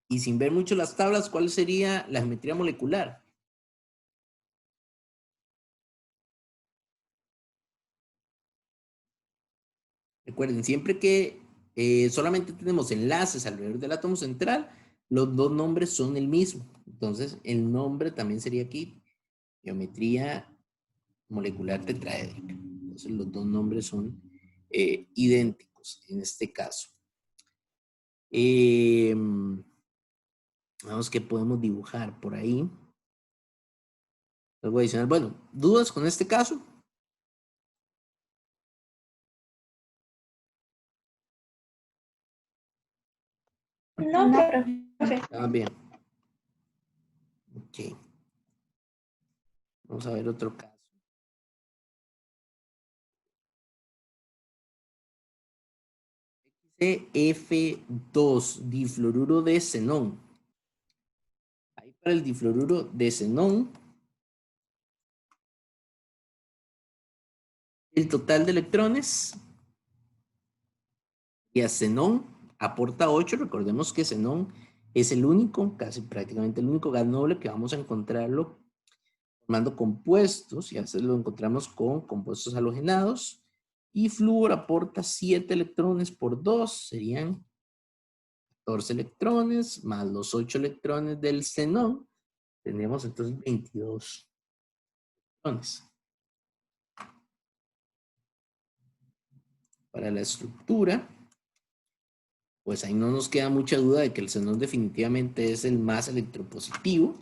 Y sin ver mucho las tablas, ¿cuál sería la geometría molecular? Recuerden, siempre que solamente tenemos enlaces alrededor del átomo central, los dos nombres son el mismo. Entonces, el nombre también sería aquí geometría molecular tetraédrica. Entonces, los dos nombres son idénticos en este caso. Vamos, que podemos dibujar por ahí. Algo adicional. Bueno, ¿dudas con este caso? No, profe. Ah, bien. Ok. Vamos a ver otro caso. F2, difluoruro de xenón. Ahí para el difluoruro de xenón, el total de electrones y a xenón aporta 8. Recordemos que xenón es el único, casi prácticamente el único gas noble que vamos a encontrarlo formando compuestos, y a veces lo encontramos con compuestos halogenados. Y flúor aporta 7 electrones por 2, serían 14 electrones, más los 8 electrones del xenón, tendríamos entonces 22 electrones. Para la estructura, pues ahí no nos queda mucha duda de que el xenón definitivamente es el más electropositivo.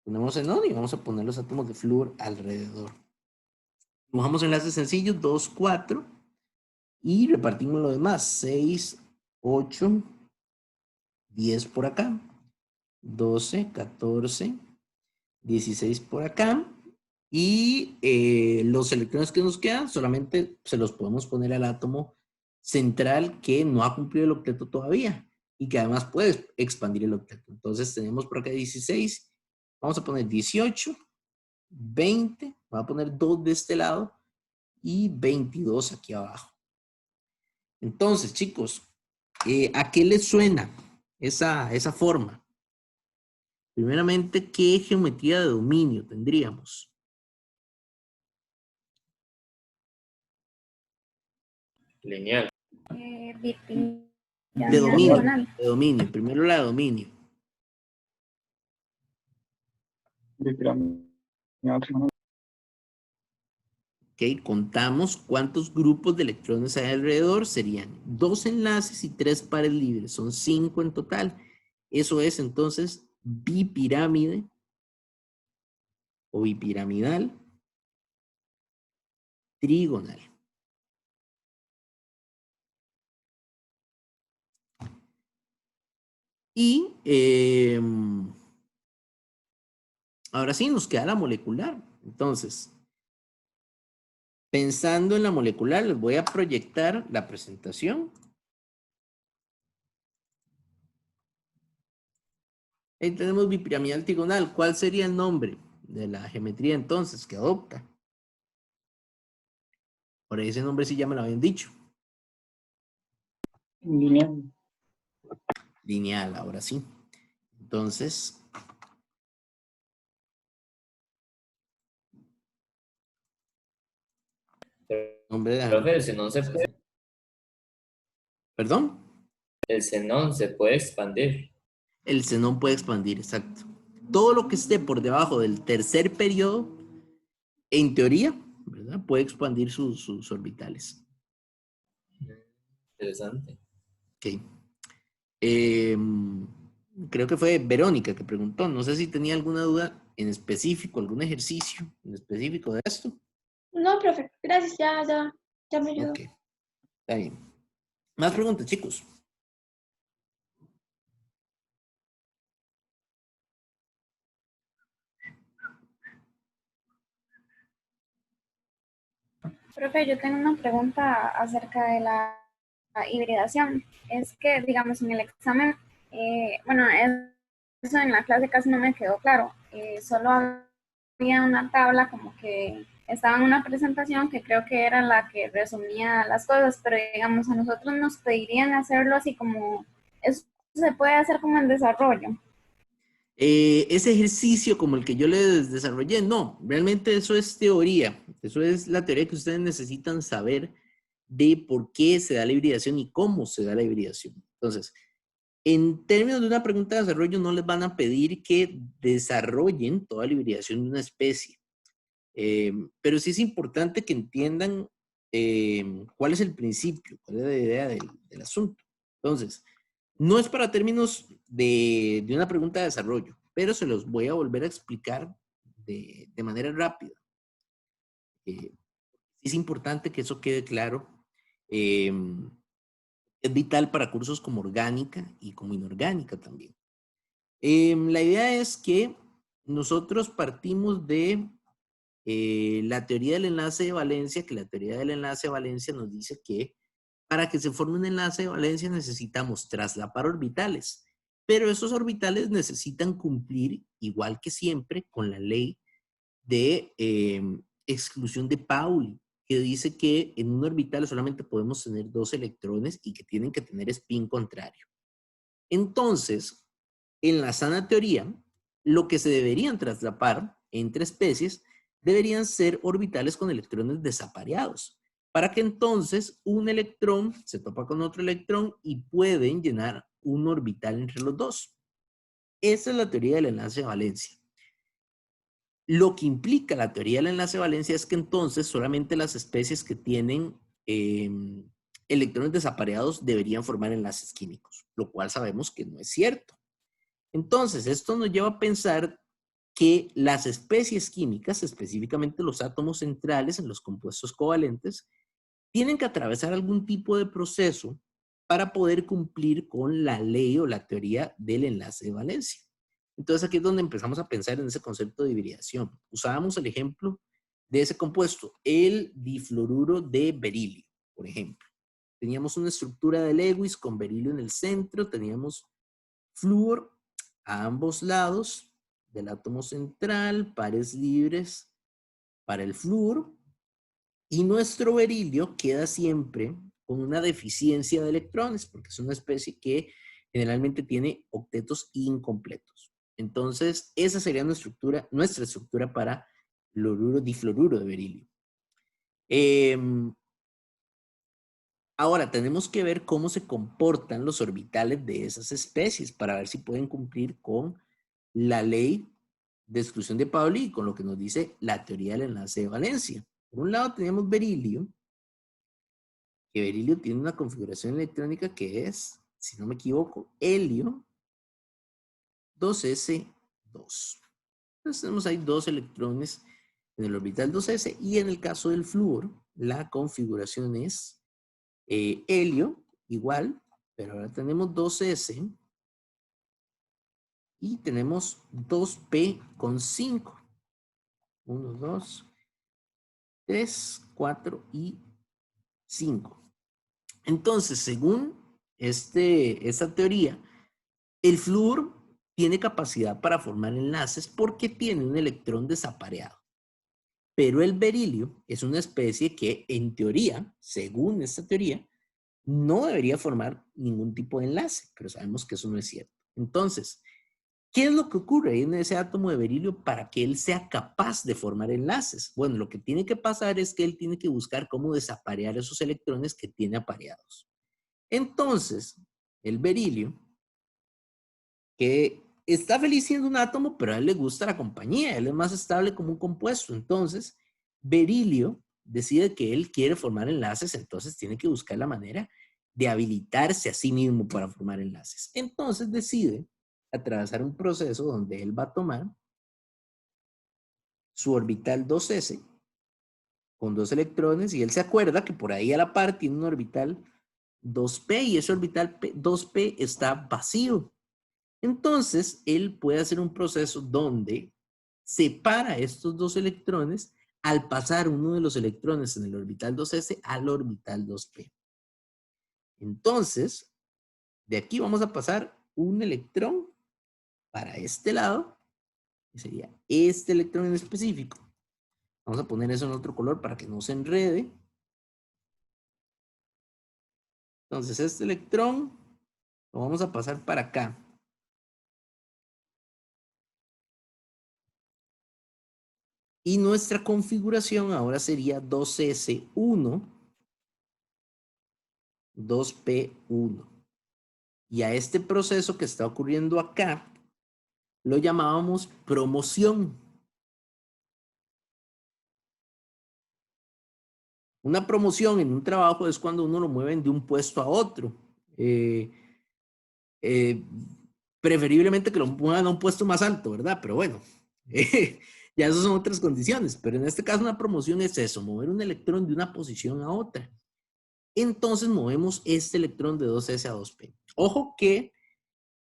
Ponemos xenón y vamos a poner los átomos de flúor alrededor. Dibujamos enlaces sencillos, 2, 4, y repartimos lo demás, 6, 8, 10 por acá, 12, 14, 16 por acá, y los electrones que nos quedan solamente se los podemos poner al átomo central que no ha cumplido el octeto todavía y que además puede expandir el octeto. Entonces tenemos por acá 16, vamos a poner 18, 20, voy a poner 2 de este lado y 22 aquí abajo. Entonces, chicos, ¿a qué les suena esa forma? Primeramente, ¿qué geometría de dominio tendríamos? Lineal. De dominio, primero la de dominio. Ok, contamos cuántos grupos de electrones hay alrededor, serían 2 enlaces y 3 pares libres, son 5 en total. Eso es entonces bipirámide o bipiramidal trigonal. Y ahora sí, nos queda la molecular. Entonces, pensando en la molecular, les voy a proyectar la presentación. Ahí tenemos bipiramidal trigonal. ¿Cuál sería el nombre de la geometría entonces que adopta? Por ese nombre sí ya me lo habían dicho. Lineal. Lineal, ahora sí. Entonces, nombre de la Profe, el xenón se puede, ¿Perdón? el xenón se puede expandir. El xenón puede expandir, exacto. Todo lo que esté por debajo del tercer periodo, en teoría, ¿verdad? Puede expandir sus orbitales. Interesante. Ok. Creo que fue Verónica que preguntó. No sé si tenía alguna duda en específico, algún ejercicio en específico de esto. No, profe, gracias, ya me ayudó. Ok, está bien. Más preguntas, chicos. Profe, yo tengo una pregunta acerca de la hibridación. Es que, digamos, en el examen, bueno, eso en la clase casi no me quedó claro. Solo había una tabla como que estaba en una presentación que creo que era la que resumía las cosas, pero digamos, a nosotros nos pedirían hacerlo así como, eso se puede hacer como en desarrollo. Ese ejercicio como el que yo les desarrollé, no, realmente eso es teoría. Eso es la teoría que ustedes necesitan saber de por qué se da la hibridación y cómo se da la hibridación. Entonces, en términos de una pregunta de desarrollo, no les van a pedir que desarrollen toda la hibridación de una especie. Pero sí es importante que entiendan cuál es el principio, cuál es la idea del asunto. Entonces, no es para términos de una pregunta de desarrollo, pero se los voy a volver a explicar de manera rápida. Es importante que eso quede claro. Eh, es vital para cursos como orgánica y como inorgánica también. La idea es que nosotros partimos de la teoría del enlace de valencia, que la teoría del enlace de valencia nos dice que para que se forme un enlace de valencia necesitamos traslapar orbitales, pero esos orbitales necesitan cumplir, igual que siempre, con la ley de exclusión de Pauli, que dice que en un orbital solamente podemos tener 2 electrones y que tienen que tener spin contrario. Entonces, en la sana teoría, lo que se deberían traslapar entre especies deberían ser orbitales con electrones desapareados, para que entonces un electrón se topa con otro electrón y pueden llenar un orbital entre los dos. Esa es la teoría del enlace de valencia. Lo que implica la teoría del enlace de valencia es que entonces solamente las especies que tienen electrones desapareados deberían formar enlaces químicos, lo cual sabemos que no es cierto. Entonces, esto nos lleva a pensar que las especies químicas, específicamente los átomos centrales en los compuestos covalentes, tienen que atravesar algún tipo de proceso para poder cumplir con la ley o la teoría del enlace de valencia. Entonces, aquí es donde empezamos a pensar en ese concepto de hibridación. Usábamos el ejemplo de ese compuesto, el difluoruro de berilio, por ejemplo. Teníamos una estructura de Lewis con berilio en el centro, teníamos flúor a ambos lados del átomo central, pares libres para el flúor, y nuestro berilio queda siempre con una deficiencia de electrones, porque es una especie que generalmente tiene octetos incompletos. Entonces, esa sería nuestra estructura para difluoruro de berilio. Ahora, tenemos que ver cómo se comportan los orbitales de esas especies para ver si pueden cumplir con la ley de exclusión de Pauli y con lo que nos dice la teoría del enlace de valencia. Por un lado tenemos berilio, que berilio tiene una configuración electrónica que es, si no me equivoco, helio 2s2. Entonces tenemos ahí 2 electrones en el orbital 2s y en el caso del flúor, la configuración es helio igual, pero ahora tenemos 2s y tenemos 2p con 5. 1, 2, 3, 4 y 5. Entonces, según esta teoría, el flúor tiene capacidad para formar enlaces porque tiene un electrón desapareado. Pero el berilio es una especie que, en teoría, según esta teoría, no debería formar ningún tipo de enlace, pero sabemos que eso no es cierto. Entonces, ¿qué es lo que ocurre en ese átomo de berilio para que él sea capaz de formar enlaces? Bueno, lo que tiene que pasar es que él tiene que buscar cómo desaparear esos electrones que tiene apareados. Entonces, el berilio, que está feliz siendo un átomo, pero a él le gusta la compañía, él es más estable como un compuesto. Entonces, berilio decide que él quiere formar enlaces, entonces tiene que buscar la manera de habilitarse a sí mismo para formar enlaces. Entonces decide atravesar un proceso donde él va a tomar su orbital 2s con 2 electrones y él se acuerda que por ahí a la par tiene un orbital 2p y ese orbital 2p está vacío. Entonces, él puede hacer un proceso donde separa estos 2 electrones al pasar uno de los electrones en el orbital 2s al orbital 2p. Entonces, de aquí vamos a pasar un electrón para este lado, que sería este electrón en específico. Vamos a poner eso en otro color para que no se enrede. Entonces, este electrón lo vamos a pasar para acá. Y nuestra configuración ahora sería 2s1, 2p1. Y a este proceso que está ocurriendo acá, lo llamábamos promoción. Una promoción en un trabajo es cuando uno lo mueven de un puesto a otro. Preferiblemente que lo muevan a un puesto más alto, ¿verdad? Pero bueno, ya esas son otras condiciones. Pero en este caso una promoción es eso, mover un electrón de una posición a otra. Entonces movemos este electrón de 2s a 2p. Ojo que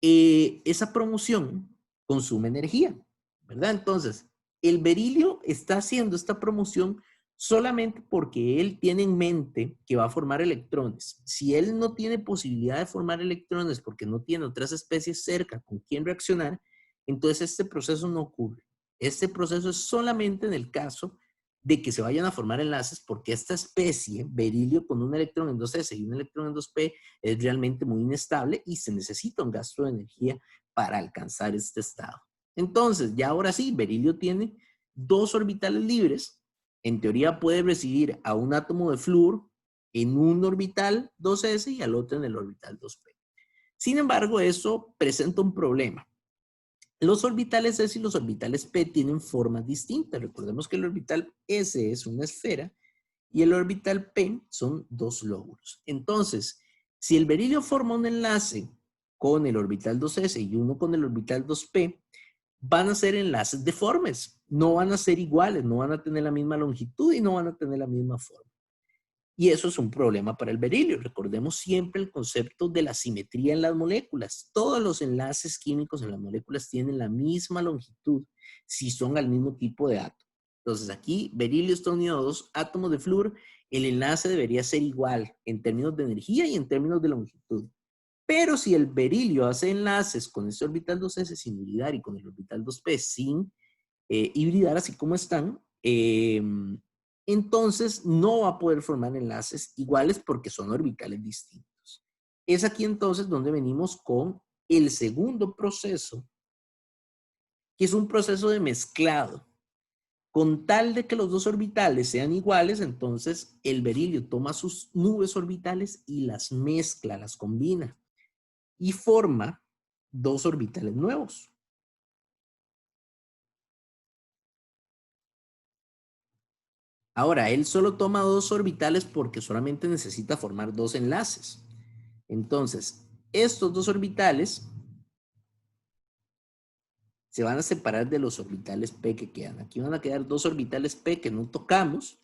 esa promoción consume energía, ¿verdad? Entonces, el berilio está haciendo esta promoción solamente porque él tiene en mente que va a formar electrones. Si él no tiene posibilidad de formar electrones porque no tiene otras especies cerca con quien reaccionar, entonces este proceso no ocurre. Este proceso es solamente en el caso de que se vayan a formar enlaces porque esta especie, berilio con un electrón en 2s y un electrón en 2p, es realmente muy inestable y se necesita un gasto de energía para alcanzar este estado. Entonces, ya ahora sí, berilio tiene 2 orbitales libres. En teoría puede recibir a un átomo de flúor en un orbital 2s y al otro en el orbital 2p. Sin embargo, eso presenta un problema. Los orbitales S y los orbitales P tienen formas distintas. Recordemos que el orbital S es una esfera y el orbital P son 2 lóbulos. Entonces, si el berilio forma un enlace con el orbital 2s y uno con el orbital 2p, van a ser enlaces deformes. No van a ser iguales, no van a tener la misma longitud y no van a tener la misma forma. Y eso es un problema para el berilio. Recordemos siempre el concepto de la simetría en las moléculas. Todos los enlaces químicos en las moléculas tienen la misma longitud si son al mismo tipo de átomo. Entonces aquí, berilio está unido a 2 átomos de flúor. El enlace debería ser igual en términos de energía y en términos de longitud. Pero si el berilio hace enlaces con este orbital 2s sin hibridar y con el orbital 2p sin hibridar, así como están, entonces no va a poder formar enlaces iguales porque son orbitales distintos. Es aquí entonces donde venimos con el segundo proceso, que es un proceso de mezclado. Con tal de que los 2 orbitales sean iguales, entonces el berilio toma sus nubes orbitales y las mezcla, las combina y forma 2 orbitales nuevos. Ahora, él solo toma 2 orbitales porque solamente necesita formar 2 enlaces. Entonces, estos 2 orbitales se van a separar de los orbitales P que quedan. Aquí van a quedar 2 orbitales P que no tocamos.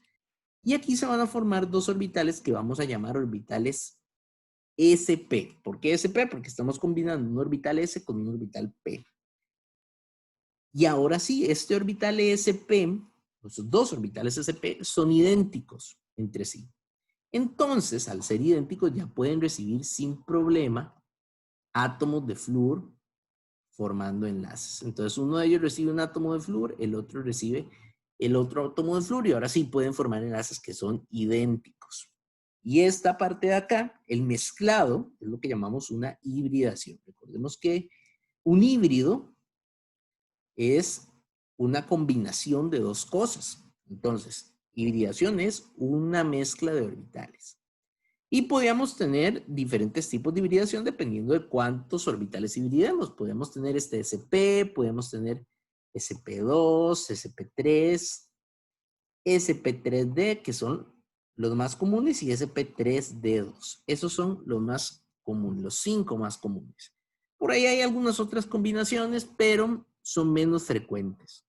Y aquí se van a formar 2 orbitales que vamos a llamar orbitales SP. ¿Por qué SP? Porque estamos combinando un orbital S con un orbital P. Y ahora sí, este orbital SP, los 2 orbitales SP, son idénticos entre sí. Entonces, al ser idénticos, ya pueden recibir sin problema átomos de flúor formando enlaces. Entonces, uno de ellos recibe un átomo de flúor, el otro recibe el otro átomo de flúor y ahora sí pueden formar enlaces que son idénticos. Y esta parte de acá, el mezclado, es lo que llamamos una hibridación. Recordemos que un híbrido es una combinación de 2 cosas. Entonces, hibridación es una mezcla de orbitales. Y podríamos tener diferentes tipos de hibridación dependiendo de cuántos orbitales hibridemos. Podemos tener este SP, podemos tener SP2, SP3, SP3D, que son los más comunes, y SP3D2. Esos son los más comunes, los 5 más comunes. Por ahí hay algunas otras combinaciones, pero son menos frecuentes.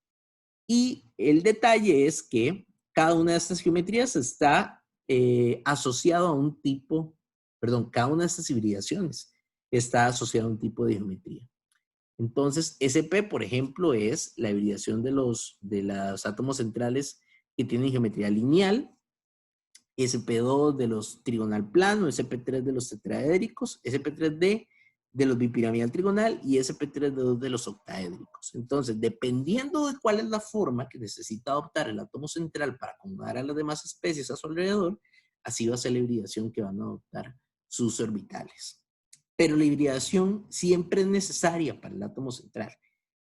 Y el detalle es que cada una de estas geometrías está asociado a un tipo, perdón, cada una de estas hibridaciones está asociada a un tipo de geometría. Entonces, SP, por ejemplo, es la hibridación de los átomos centrales que tienen geometría lineal, SP2 de los trigonal plano, SP3 de los tetraédricos, SP3D de los bipiramidal trigonal y SP3D de los octaédricos. Entonces, dependiendo de cuál es la forma que necesita adoptar el átomo central para acomodar a las demás especies a su alrededor, así va a ser la hibridación que van a adoptar sus orbitales. Pero la hibridación siempre es necesaria para el átomo central.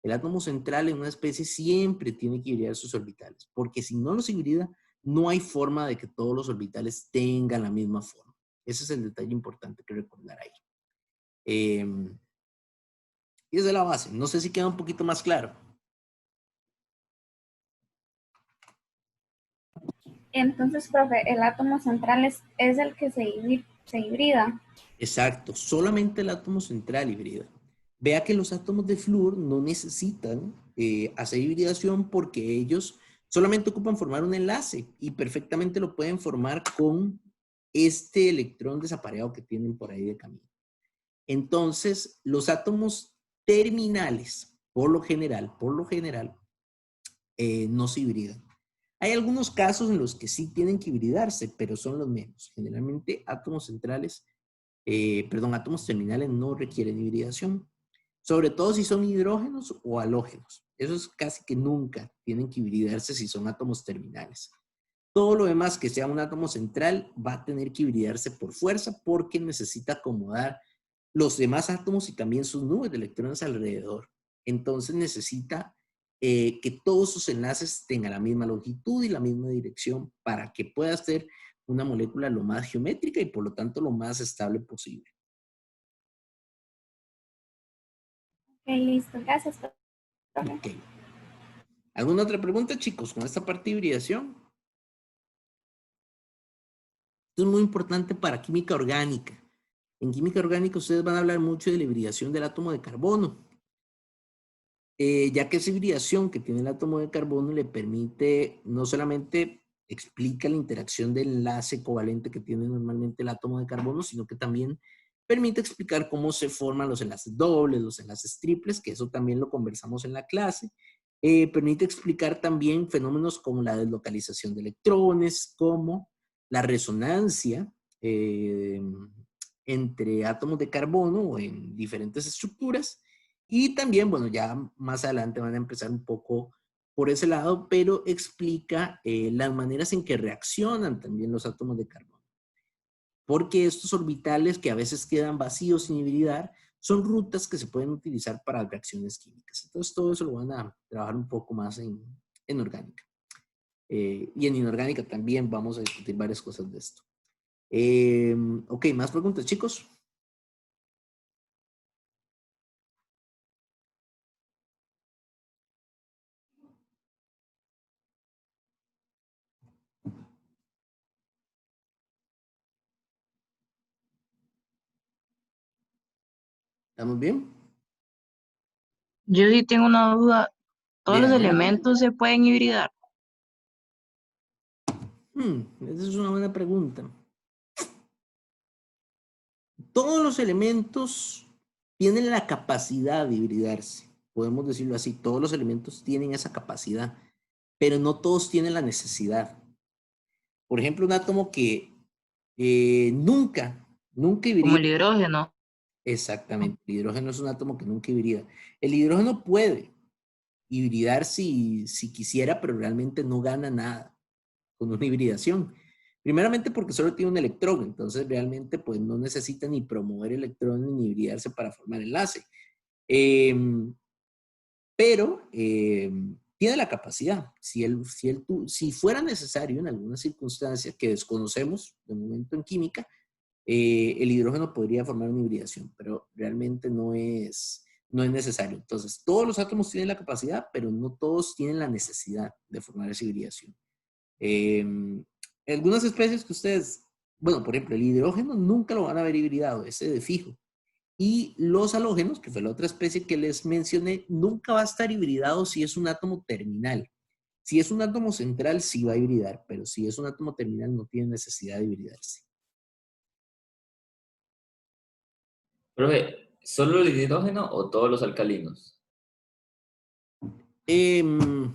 El átomo central en una especie siempre tiene que hibridar sus orbitales, porque si no los hibrida, no hay forma de que todos los orbitales tengan la misma forma. Ese es el detalle importante que recordar ahí. Y esa es la base. No sé si queda un poquito más claro. Entonces, profe, el átomo central es el que se hibrida. Exacto, solamente el átomo central hibrida. Vea que los átomos de flúor no necesitan hacer hibridación porque ellos solamente ocupan formar un enlace y perfectamente lo pueden formar con este electrón desapareado que tienen por ahí de camino. Entonces, los átomos terminales, por lo general, no se hibridan. Hay algunos casos en los que sí tienen que hibridarse, pero son los menos. Generalmente, átomos terminales no requieren hibridación. Sobre todo si son hidrógenos o halógenos. Eso es casi que nunca tienen que hibridarse si son átomos terminales. Todo lo demás que sea un átomo central va a tener que hibridarse por fuerza porque necesita acomodar los demás átomos y también sus nubes de electrones alrededor. Entonces necesita que todos sus enlaces tengan la misma longitud y la misma dirección para que pueda ser una molécula lo más geométrica y por lo tanto lo más estable posible. Ok, listo. Gracias, profe. Ok. ¿Alguna otra pregunta, chicos, con esta parte de hibridación? Esto es muy importante para química orgánica. En química orgánica ustedes van a hablar mucho de la hibridación del átomo de carbono. Ya que esa hibridación que tiene el átomo de carbono le permite, no solamente explica la interacción del enlace covalente que tiene normalmente el átomo de carbono, sino que también permite explicar cómo se forman los enlaces dobles, los enlaces triples, que eso también lo conversamos en la clase. Permite explicar también fenómenos como la deslocalización de electrones, como la resonancia entre átomos de carbono o en diferentes estructuras. Y también, bueno, ya más adelante van a empezar un poco por ese lado, pero explica las maneras en que reaccionan también los átomos de carbono. Porque estos orbitales que a veces quedan vacíos sin hibridar, son rutas que se pueden utilizar para reacciones químicas. Entonces todo eso lo van a trabajar un poco más en orgánica. Y en inorgánica también vamos a discutir varias cosas de esto. Ok, ¿más preguntas, chicos? ¿Estamos bien? Yo sí tengo una duda. ¿Todos los Bien. elementos se pueden hibridar? Esa es una buena pregunta. Todos los elementos tienen la capacidad de hibridarse. Podemos decirlo así, todos los elementos tienen esa capacidad, pero no todos tienen la necesidad. Por ejemplo, un átomo que nunca hibrida. Como el hidrógeno. Exactamente, el hidrógeno es un átomo que nunca hibrida. El hidrógeno puede hibridar si quisiera, pero realmente no gana nada con una hibridación. Primeramente porque solo tiene un electrón, entonces realmente pues no necesita ni promover electrones ni hibridarse para formar enlace. Pero tiene la capacidad. Si fuera necesario en alguna circunstancia que desconocemos de momento en química, el hidrógeno podría formar una hibridación, pero realmente no es necesario. Entonces, todos los átomos tienen la capacidad, pero no todos tienen la necesidad de formar esa hibridación. Algunas especies que ustedes, bueno, por ejemplo, el hidrógeno nunca lo van a ver hibridado, ese de fijo. Y los halógenos, que fue la otra especie que les mencioné, nunca va a estar hibridado si es un átomo terminal. Si es un átomo central, sí va a hibridar, pero si es un átomo terminal, no tiene necesidad de hibridarse. Profe, ¿solo el hidrógeno o todos los alcalinos? Esa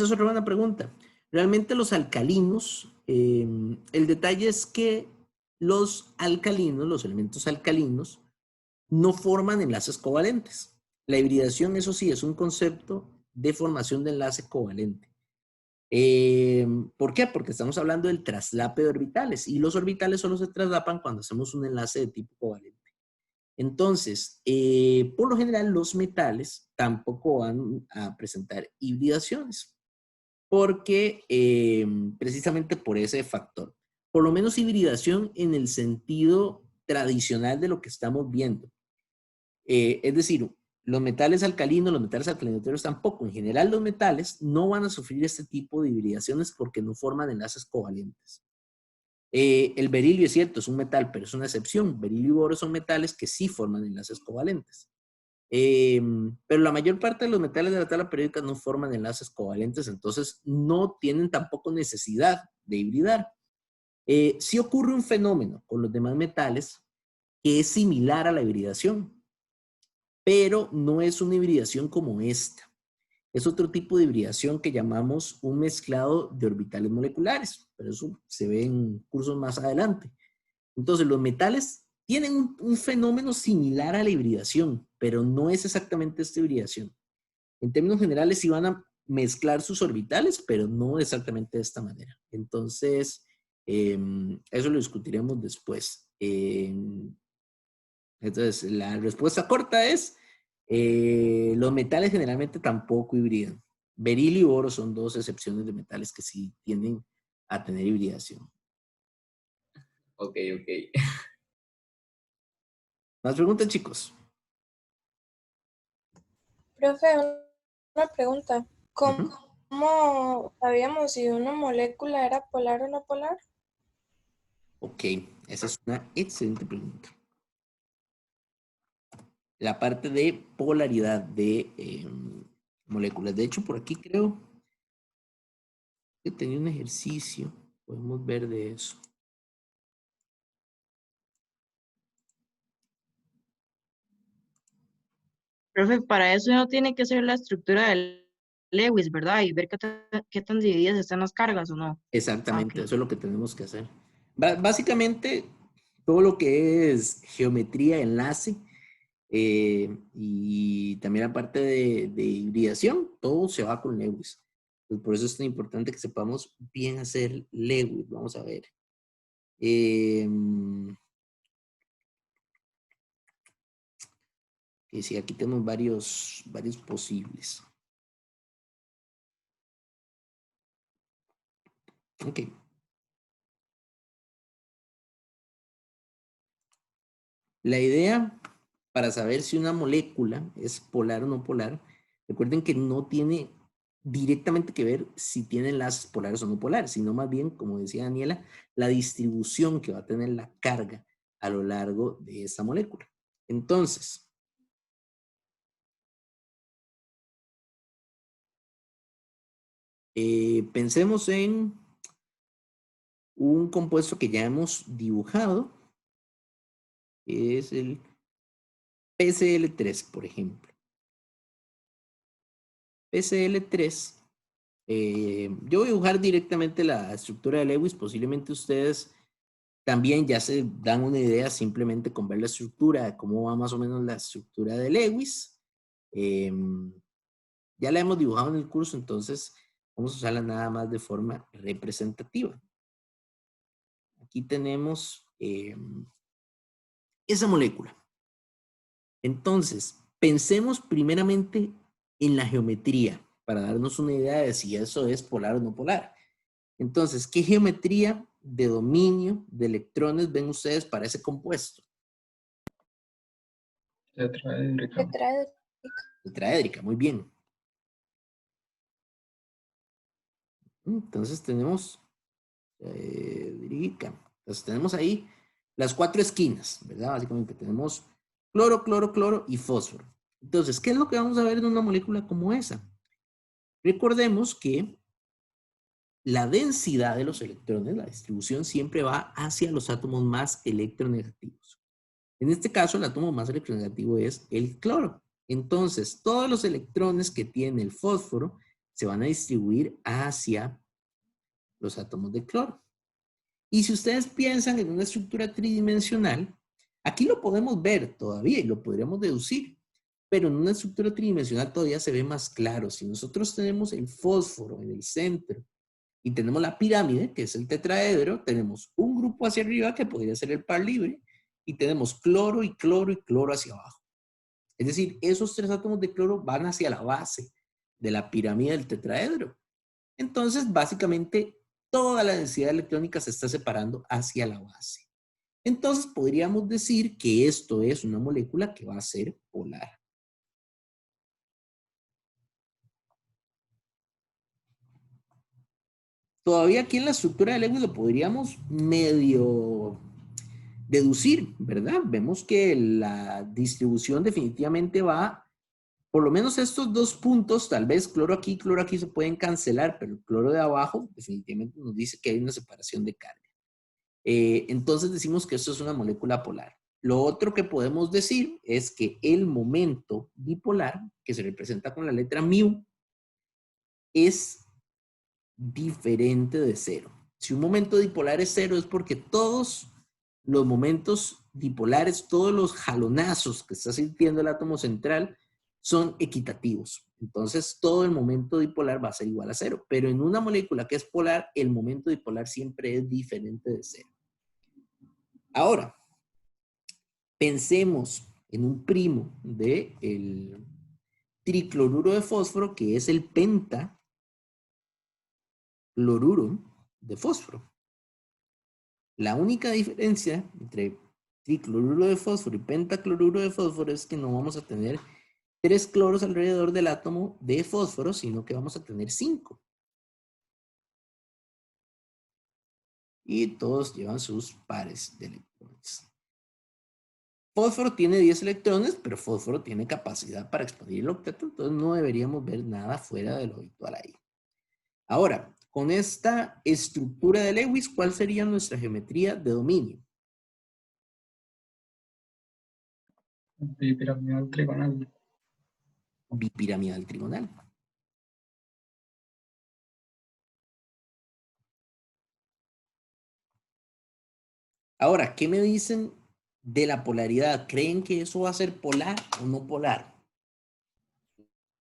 es otra buena pregunta. Realmente los alcalinos, el detalle es que los alcalinos, los elementos alcalinos, no forman enlaces covalentes. La hibridación, eso sí, es un concepto de formación de enlace covalente. ¿Por qué? Porque estamos hablando del traslape de orbitales y los orbitales solo se traslapan cuando hacemos un enlace de tipo covalente. Entonces, por lo general, los metales tampoco van a presentar hibridaciones porque precisamente por ese factor. Por lo menos hibridación en el sentido tradicional de lo que estamos viendo. Es decir, los metales alcalinoteros tampoco. En general, los metales no van a sufrir este tipo de hibridaciones porque no forman enlaces covalentes. El berilio es cierto, es un metal, pero es una excepción. Berilio y boro son metales que sí forman enlaces covalentes. Pero la mayor parte de los metales de la tabla periódica no forman enlaces covalentes, entonces no tienen tampoco necesidad de hibridar. Sí ocurre un fenómeno con los demás metales que es similar a la hibridación, pero no es una hibridación como esta. Es otro tipo de hibridación que llamamos un mezclado de orbitales moleculares, pero eso se ve en cursos más adelante. Entonces, los metales tienen un fenómeno similar a la hibridación, pero no es exactamente esta hibridación. En términos generales, sí van a mezclar sus orbitales, pero no exactamente de esta manera. Entonces, eso lo discutiremos después. Entonces, la respuesta corta es, los metales generalmente tampoco hibridan. Berilio y boro son dos excepciones de metales que sí tienden a tener hibridación. Ok. ¿Más preguntas, chicos? Profe, una pregunta. Ujú. ¿Cómo sabíamos si una molécula era polar o no polar? Ok, esa es una excelente pregunta. La parte de polaridad de moléculas. De hecho, por aquí creo que tenía un ejercicio. Podemos ver de eso. Profe, para eso no tiene que ser la estructura del Lewis, ¿verdad? Y ver qué tan divididas están las cargas o no. Exactamente, Ok. eso es lo que tenemos que hacer. Básicamente, todo lo que es geometría, enlace, y también la parte de hibridación, todo se va con Lewis. Pues por eso es tan importante que sepamos bien hacer Lewis. Vamos a ver. Y sí, aquí tenemos varios posibles. Ok. La idea para saber si una molécula es polar o no polar, recuerden que no tiene directamente que ver si tiene enlaces polares o no polares, sino más bien, como decía Daniela, la distribución que va a tener la carga a lo largo de esta molécula. Entonces, pensemos en un compuesto que ya hemos dibujado, que es el PCl3, por ejemplo. PCl3, yo voy a dibujar directamente la estructura de Lewis. Posiblemente ustedes también ya se dan una idea simplemente con ver la estructura, de cómo va más o menos la estructura de Lewis. Ya la hemos dibujado en el curso, entonces vamos a usarla nada más de forma representativa. Aquí tenemos esa molécula. Entonces, pensemos primeramente en la geometría para darnos una idea de si eso es polar o no polar. Entonces, ¿qué geometría de dominio de electrones ven ustedes para ese compuesto? Tetraédrica. Tetraédrica, muy bien. Entonces tenemos Entonces tenemos ahí las cuatro esquinas, ¿verdad? Básicamente tenemos cloro, cloro, cloro y fósforo. Entonces, ¿qué es lo que vamos a ver en una molécula como esa? Recordemos que la densidad de los electrones, la distribución, siempre va hacia los átomos más electronegativos. En este caso, el átomo más electronegativo es el cloro. Entonces, todos los electrones que tiene el fósforo se van a distribuir hacia los átomos de cloro. Y si ustedes piensan en una estructura tridimensional, aquí lo podemos ver todavía y lo podríamos deducir, pero en una estructura tridimensional todavía se ve más claro. Si nosotros tenemos el fósforo en el centro y tenemos la pirámide, que es el tetraedro, tenemos un grupo hacia arriba que podría ser el par libre, y tenemos cloro y cloro y cloro hacia abajo. Es decir, esos tres átomos de cloro van hacia la base de la pirámide del tetraedro. Entonces, básicamente, toda la densidad electrónica se está separando hacia la base. Entonces, podríamos decir que esto es una molécula que va a ser polar. Todavía aquí en la estructura de Lewis lo podríamos medio deducir, ¿verdad? Vemos que la distribución definitivamente va, por lo menos estos dos puntos, tal vez cloro aquí se pueden cancelar, pero el cloro de abajo definitivamente nos dice que hay una separación de carga. Entonces decimos que esto es una molécula polar. Lo otro que podemos decir es que el momento dipolar, que se representa con la letra mu, es diferente de cero. Si un momento dipolar es cero es porque todos los momentos dipolares, todos los jalonazos que está sintiendo el átomo central son equitativos. Entonces, todo el momento dipolar va a ser igual a cero. Pero en una molécula que es polar, el momento dipolar siempre es diferente de cero. Ahora, pensemos en un primo del tricloruro de fósforo, que es el pentacloruro de fósforo. La única diferencia entre tricloruro de fósforo y pentacloruro de fósforo es que no vamos a tener 3 cloros alrededor del átomo de fósforo, sino que vamos a tener 5. Y todos llevan sus pares de electrones. Fósforo tiene 10 electrones, pero fósforo tiene capacidad para expandir el octeto, entonces no deberíamos ver nada fuera de lo habitual ahí. Ahora, con esta estructura de Lewis, ¿cuál sería nuestra geometría de dominio? Bipiramidal trigonal. Bipiramidal trigonal. Ahora, ¿qué me dicen de la polaridad? ¿Creen que eso va a ser polar o no polar?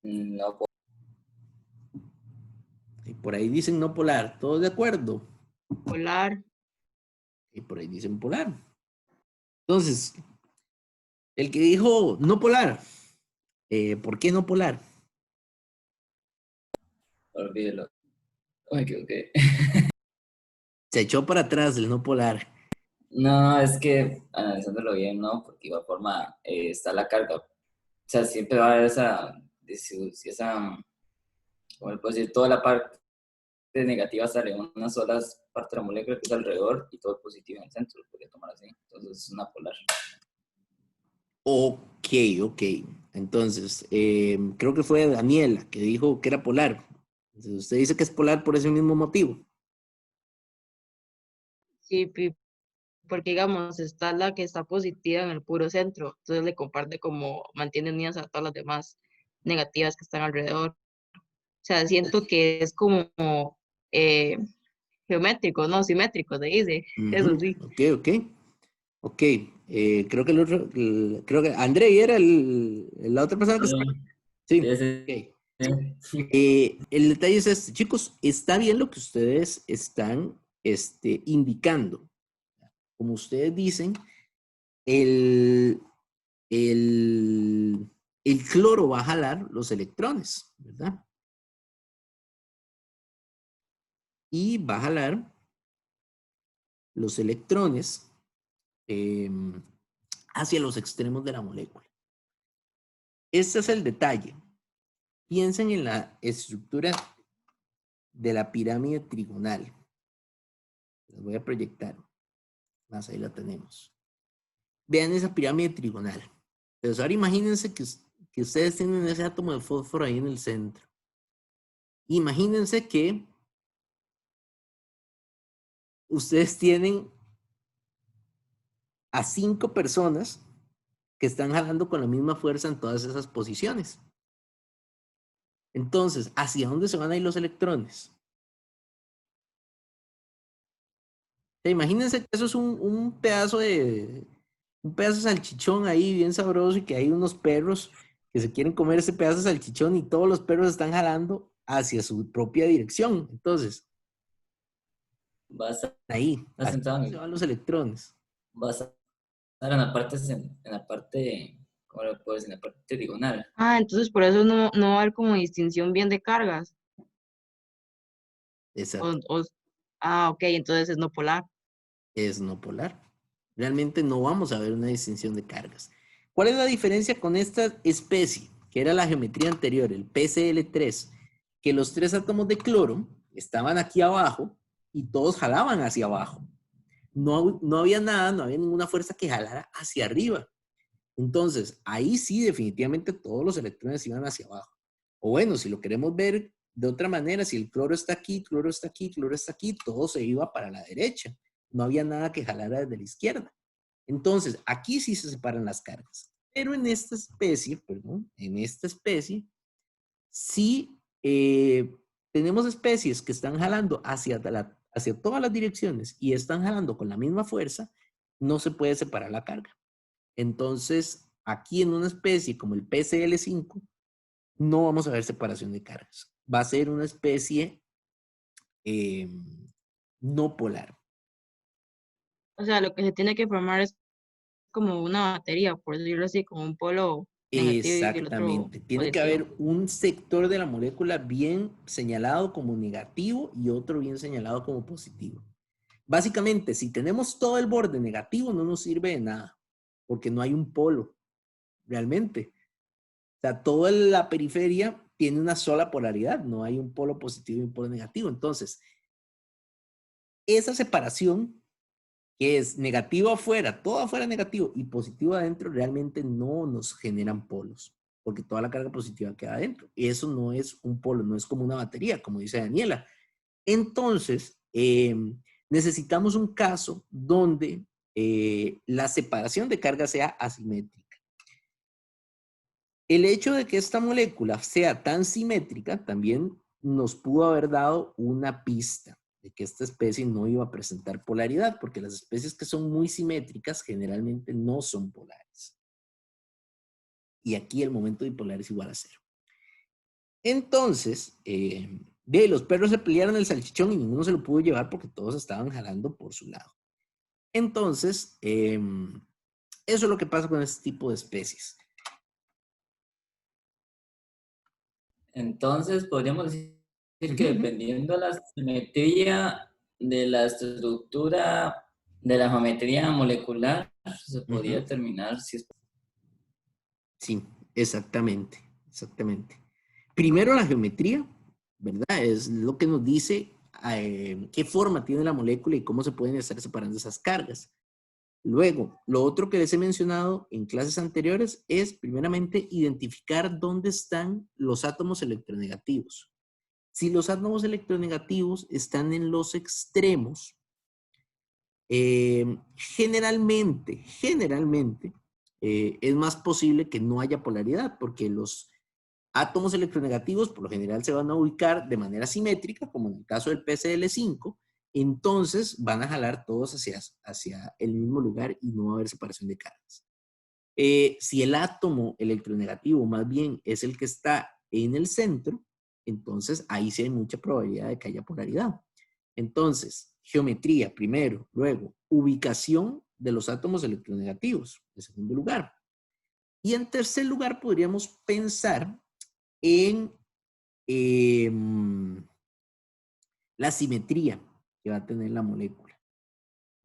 No, Y por ahí dicen no polar. ¿Todos de acuerdo? Polar. Y por ahí dicen polar. Entonces, el que dijo no polar, ¿por qué no polar? olvídelo. Me equivoqué. Se echó para atrás el no polar. No, es que analizándolo bien, ¿no? Porque igual forma está la carga. O sea, siempre va a haber ¿cómo le puedo decir? Toda la parte negativa sale en una sola parte de la molécula que es alrededor y todo positivo en el centro, lo podría tomar así. Entonces es una polar. Ok. Entonces, creo que fue Daniela que dijo que era polar. Entonces, usted dice que es polar por ese mismo motivo. Sí, porque digamos, está la que está positiva en el puro centro, entonces le comparte como mantiene unidas a todas las demás negativas que están alrededor. O sea, siento que es como eh, geométrico, no simétrico, se dice. Eso sí. Ok. Creo que creo que Andrei era la otra persona que estaba. Sí. Sí. Ok. El detalle es este, chicos, está bien lo que ustedes están indicando. Como ustedes dicen, el cloro va a jalar los electrones, ¿verdad? Y va a jalar los electrones hacia los extremos de la molécula. Este es el detalle. Piensen en la estructura de la pirámide trigonal. Les voy a proyectar. Más ahí la tenemos. Vean esa pirámide trigonal. Entonces ahora imagínense que ustedes tienen ese átomo de fósforo ahí en el centro. Imagínense que ustedes tienen a 5 personas que están jalando con la misma fuerza en todas esas posiciones. Entonces, ¿hacia dónde se van a ir los electrones? Imagínense que eso es un pedazo de salchichón ahí bien sabroso y que hay unos perros que se quieren comer ese pedazo de salchichón y todos los perros están jalando hacia su propia dirección. Entonces, Va a estar ahí, ¿hacia sentado dónde se van los electrones? va a estar en la parte, ¿cómo lo puedo decir? En la parte diagonal. Ah, entonces por eso no va a haber como distinción bien de cargas. Exacto. Ok, entonces es no polar. Es no polar. Realmente no vamos a ver una distinción de cargas. ¿Cuál es la diferencia con esta especie, que era la geometría anterior, el PCl3? Que los 3 átomos de cloro estaban aquí abajo y todos jalaban hacia abajo. No había nada, no había ninguna fuerza que jalara hacia arriba. Entonces, ahí sí definitivamente todos los electrones iban hacia abajo. O bueno, si lo queremos ver de otra manera, si el cloro está aquí, cloro está aquí, cloro está aquí, todo se iba para la derecha. No había nada que jalara desde la izquierda. Entonces, aquí sí se separan las cargas. Pero en esta especie, sí tenemos especies que están jalando hacia todas las direcciones y están jalando con la misma fuerza, no se puede separar la carga. Entonces, aquí en una especie como el PCl5, no vamos a ver separación de cargas. Va a ser una especie no polar. O sea, lo que se tiene que formar es como una batería, por decirlo así, como un polo negativo y el otro Exactamente. Tiene que positivo. haber un sector de la molécula bien señalado como negativo y otro bien señalado como positivo. Básicamente, si tenemos todo el borde negativo, no nos sirve de nada, porque no hay un polo, realmente. O sea, toda la periferia tiene una sola polaridad, no hay un polo positivo y un polo negativo. Entonces, esa separación que es negativo afuera, todo afuera negativo y positivo adentro, realmente no nos generan polos, porque toda la carga positiva queda adentro. Y eso no es un polo, no es como una batería, como dice Daniela. Entonces, necesitamos un caso donde la separación de carga sea asimétrica. El hecho de que esta molécula sea tan simétrica también nos pudo haber dado una pista de que esta especie no iba a presentar polaridad, porque las especies que son muy simétricas generalmente no son polares. Y aquí el momento dipolar es igual a 0. Entonces, los perros se pelearon el salchichón y ninguno se lo pudo llevar porque todos estaban jalando por su lado. Entonces, eso es lo que pasa con este tipo de especies. Entonces, podríamos decir que dependiendo de la simetría de la estructura de la geometría molecular, se podría determinar si es... Sí, exactamente, exactamente. Primero la geometría, ¿verdad? Es lo que nos dice qué forma tiene la molécula y cómo se pueden estar separando esas cargas. Luego, lo otro que les he mencionado en clases anteriores es, primeramente, identificar dónde están los átomos electronegativos. Si los átomos electronegativos están en los extremos, generalmente, es más posible que no haya polaridad, porque los átomos electronegativos por lo general se van a ubicar de manera simétrica, como en el caso del PCl5, entonces van a jalar todos hacia el mismo lugar y no va a haber separación de cargas. Si el átomo electronegativo más bien es el que está en el centro, entonces ahí sí hay mucha probabilidad de que haya polaridad. Entonces, geometría primero, luego ubicación de los átomos electronegativos, en segundo lugar. Y en tercer lugar podríamos pensar en la simetría que va a tener la molécula.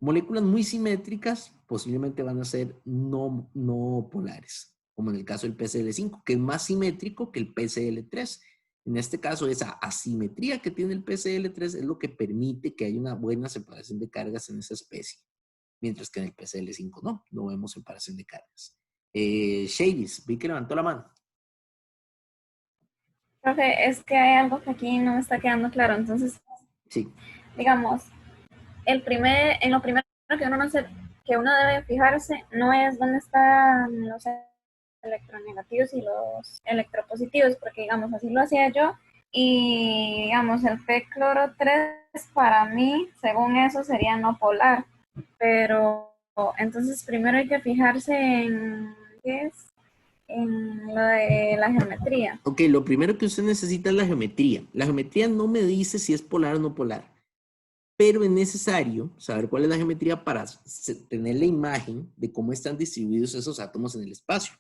Moléculas muy simétricas posiblemente van a ser no polares, como en el caso del PCl5, que es más simétrico que el PCl3. En este caso, esa asimetría que tiene el PCl3 es lo que permite que haya una buena separación de cargas en esa especie, mientras que en el PCl5 no vemos separación de cargas. Shadis, vi que levantó la mano. Profe, es que hay algo que aquí no me está quedando claro. Entonces, Sí. digamos, en lo primero que uno, no se, que uno debe fijarse no es dónde están los electronegativos y los electropositivos, porque digamos, así lo hacía yo, y digamos, el P-cloro 3 para mí, según eso, sería no polar, pero entonces primero hay que fijarse en, ¿qué es? En lo de la geometría. Ok, lo primero que usted necesita es la geometría. La geometría no me dice si es polar o no polar, pero es necesario saber cuál es la geometría para tener la imagen de cómo están distribuidos esos átomos en el espacio.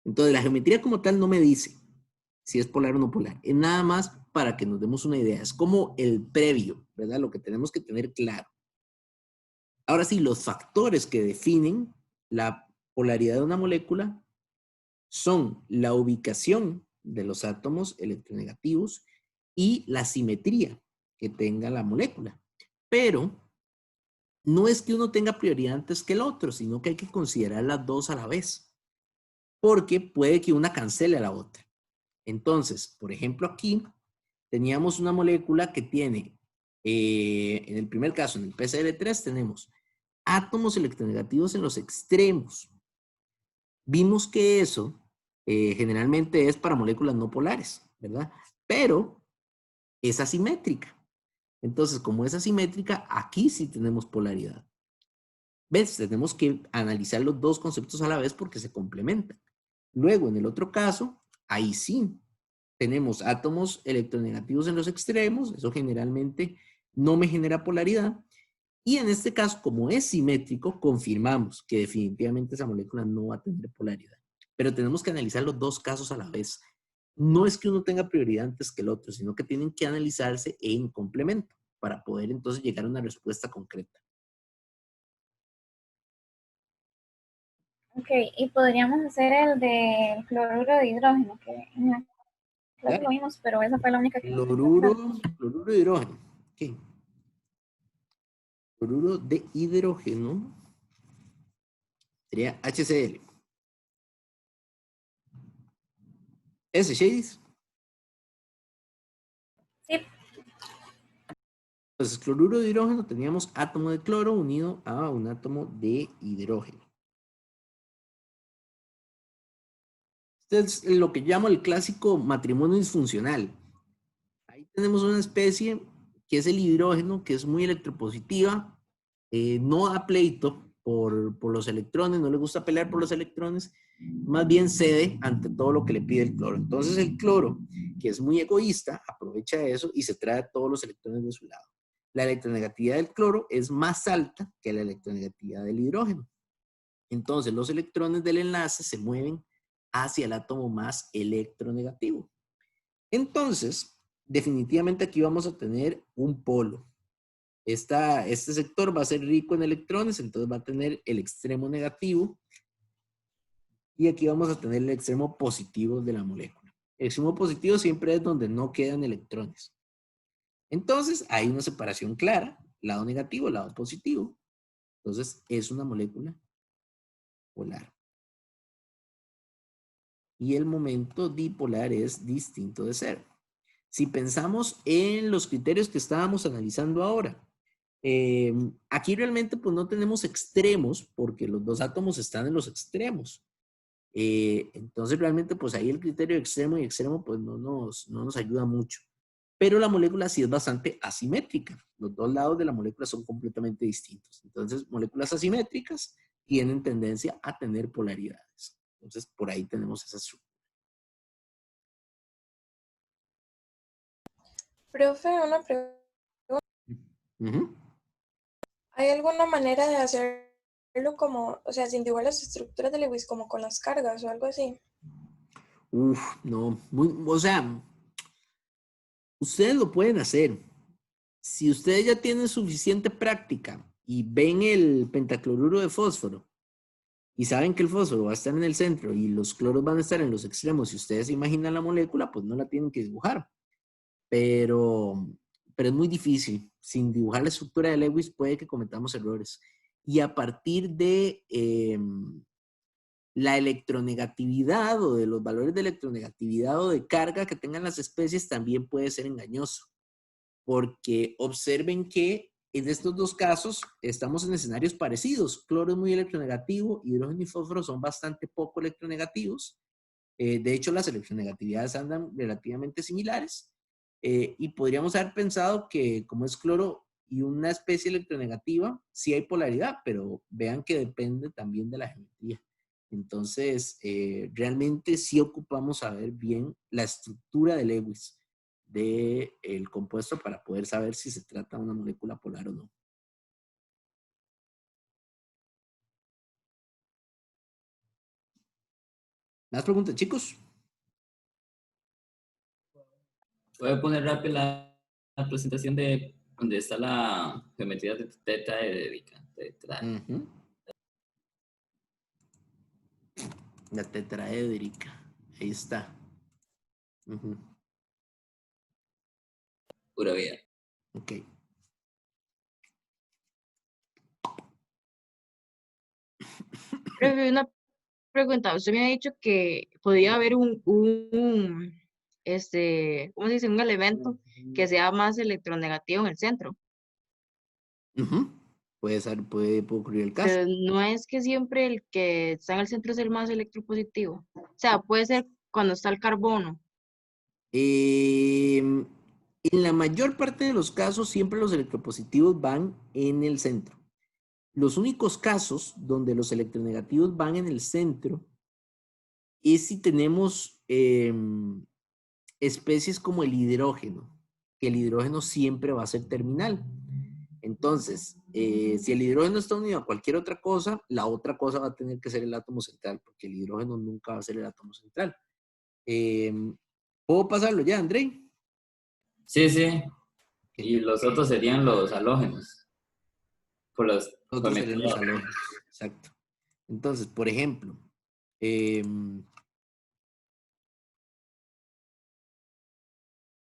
Entonces, la geometría como tal no me dice si es polar o no polar. Es nada más para que nos demos una idea. Es como el previo, ¿verdad? Lo que tenemos que tener claro. Ahora sí, los factores que definen la polaridad de una molécula son la ubicación de los átomos electronegativos y la simetría que tenga la molécula. Pero no es que uno tenga prioridad antes que el otro, sino que hay que considerar las dos a la vez, porque puede que una cancele a la otra. Entonces, por ejemplo, aquí teníamos una molécula que tiene, en el primer caso, en el PCl3, tenemos átomos electronegativos en los extremos. Vimos que eso generalmente es para moléculas no polares, ¿verdad? Pero es asimétrica. Entonces, como es asimétrica, aquí sí tenemos polaridad. ¿Ves? Tenemos que analizar los dos conceptos a la vez porque se complementan. Luego, en el otro caso, ahí sí tenemos átomos electronegativos en los extremos. Eso generalmente no me genera polaridad. Y en este caso, como es simétrico, confirmamos que definitivamente esa molécula no va a tener polaridad. Pero tenemos que analizar los dos casos a la vez. No es que uno tenga prioridad antes que el otro, sino que tienen que analizarse en complemento para poder entonces llegar a una respuesta concreta. Ok, y podríamos hacer el del cloruro de hidrógeno, que en la clase lo vimos, pero esa fue la única que no me quedó claro. Cloruro de hidrógeno. ¿Qué? Cloruro de hidrógeno sería HCl. ¿Ese, Shadis? Sí, Entonces, cloruro de hidrógeno, teníamos átomo de cloro unido a un átomo de hidrógeno. Este es lo que llamo el clásico matrimonio disfuncional. Ahí tenemos una especie que es el hidrógeno, que es muy electropositiva, no da pleito por los electrones, no le gusta pelear por los electrones, más bien cede ante todo lo que le pide el cloro. Entonces el cloro, que es muy egoísta, aprovecha eso y se trae a todos los electrones de su lado. La electronegatividad del cloro es más alta que la electronegatividad del hidrógeno. Entonces los electrones del enlace se mueven hacia el átomo más electronegativo. Entonces, definitivamente aquí vamos a tener un polo. Este sector va a ser rico en electrones, entonces va a tener el extremo negativo. Y aquí vamos a tener el extremo positivo de la molécula. El extremo positivo siempre es donde no quedan electrones. Entonces, hay una separación clara, lado negativo, lado positivo. Entonces, es una molécula polar. Y el momento dipolar es distinto de cero. Si pensamos en los criterios que estábamos analizando ahora, aquí realmente pues no tenemos extremos porque los dos átomos están en los extremos. Entonces realmente pues ahí el criterio de extremo y extremo pues no nos ayuda mucho. Pero la molécula sí es bastante asimétrica. Los dos lados de la molécula son completamente distintos. Entonces moléculas asimétricas tienen tendencia a tener polaridades. Entonces por ahí tenemos esa estructura. Profe, una pregunta. ¿Hay alguna manera de hacerlo como, o sea, sin dibujar las estructuras de Lewis, como con las cargas o algo así? Uf, no. O sea, ustedes lo pueden hacer. Si ustedes ya tienen suficiente práctica y ven el pentacloruro de fósforo y saben que el fósforo va a estar en el centro y los cloros van a estar en los extremos y ustedes se imaginan la molécula, pues no la tienen que dibujar. Pero es muy difícil. Sin dibujar la estructura de Lewis puede que cometamos errores. Y a partir de la electronegatividad o de los valores de electronegatividad o de carga que tengan las especies también puede ser engañoso. Porque observen que en estos dos casos estamos en escenarios parecidos. Cloro es muy electronegativo, hidrógeno y fósforo son bastante poco electronegativos. De hecho, las electronegatividades andan relativamente similares. Y podríamos haber pensado que como es cloro y una especie electronegativa, sí hay polaridad, pero vean que depende también de la geometría. Entonces, realmente sí ocupamos saber bien la estructura de Lewis del compuesto para poder saber si se trata de una molécula polar o no. ¿Más preguntas, chicos? Voy a poner rápido la presentación de donde está la geometría de tetraédrica. Uh-huh. La tetraédrica. Ahí está. Uh-huh. Pura vida. Ok. Profe, una pregunta. Usted me ha dicho que podía haber ¿cómo se dice? Un elemento que sea más electronegativo en el centro. Uh-huh. Puede ocurrir el caso. Pero no es que siempre el que está en el centro es el más electropositivo. O sea, puede ser cuando está el carbono. En la mayor parte de los casos, siempre los electropositivos van en el centro. Los únicos casos donde los electronegativos van en el centro es si tenemos especies como el hidrógeno, que el hidrógeno siempre va a ser terminal. Entonces, si el hidrógeno está unido a cualquier otra cosa, la otra cosa va a tener que ser el átomo central, porque el hidrógeno nunca va a ser el átomo central. ¿Puedo pasarlo ya, Andrei? Sí, sí. Y los otros serían los halógenos. Por los Otros serían los halógenos. Exacto. Entonces, por ejemplo,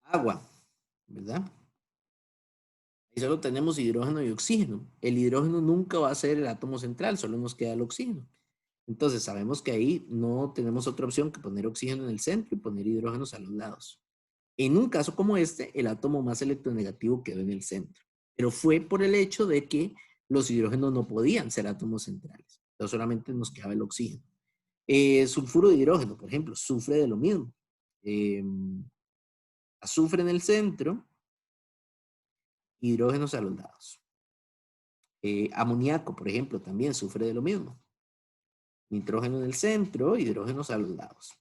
agua, ¿verdad? Ahí solo tenemos hidrógeno y oxígeno. El hidrógeno nunca va a ser el átomo central, solo nos queda el oxígeno. Entonces, sabemos que ahí no tenemos otra opción que poner oxígeno en el centro y poner hidrógenos a los lados. En un caso como este, el átomo más electronegativo quedó en el centro. Pero fue por el hecho de que los hidrógenos no podían ser átomos centrales. Entonces, solamente nos quedaba el oxígeno. Sulfuro de hidrógeno, por ejemplo, sufre de lo mismo. Azufre en el centro, hidrógenos a los lados. Amoníaco, por ejemplo, también sufre de lo mismo. Nitrógeno en el centro, hidrógenos a los lados.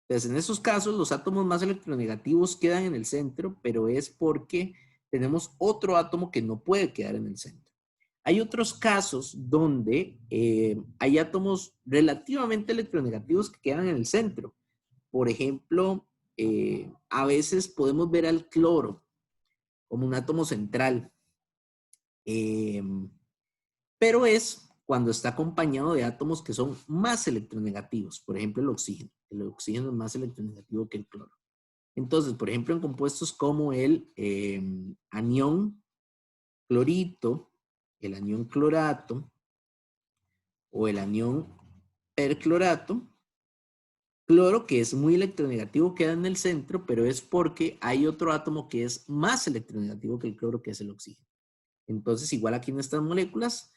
Entonces, en esos casos, los átomos más electronegativos quedan en el centro, pero es porque tenemos otro átomo que no puede quedar en el centro. Hay otros casos donde hay átomos relativamente electronegativos que quedan en el centro. Por ejemplo, a veces podemos ver al cloro como un átomo central, pero es cuando está acompañado de átomos que son más electronegativos. Por ejemplo, el oxígeno. El oxígeno es más electronegativo que el cloro. Entonces, por ejemplo, en compuestos como el anión clorito, el anión clorato o el anión perclorato, cloro, que es muy electronegativo, queda en el centro, pero es porque hay otro átomo que es más electronegativo que el cloro, que es el oxígeno. Entonces, igual aquí en estas moléculas,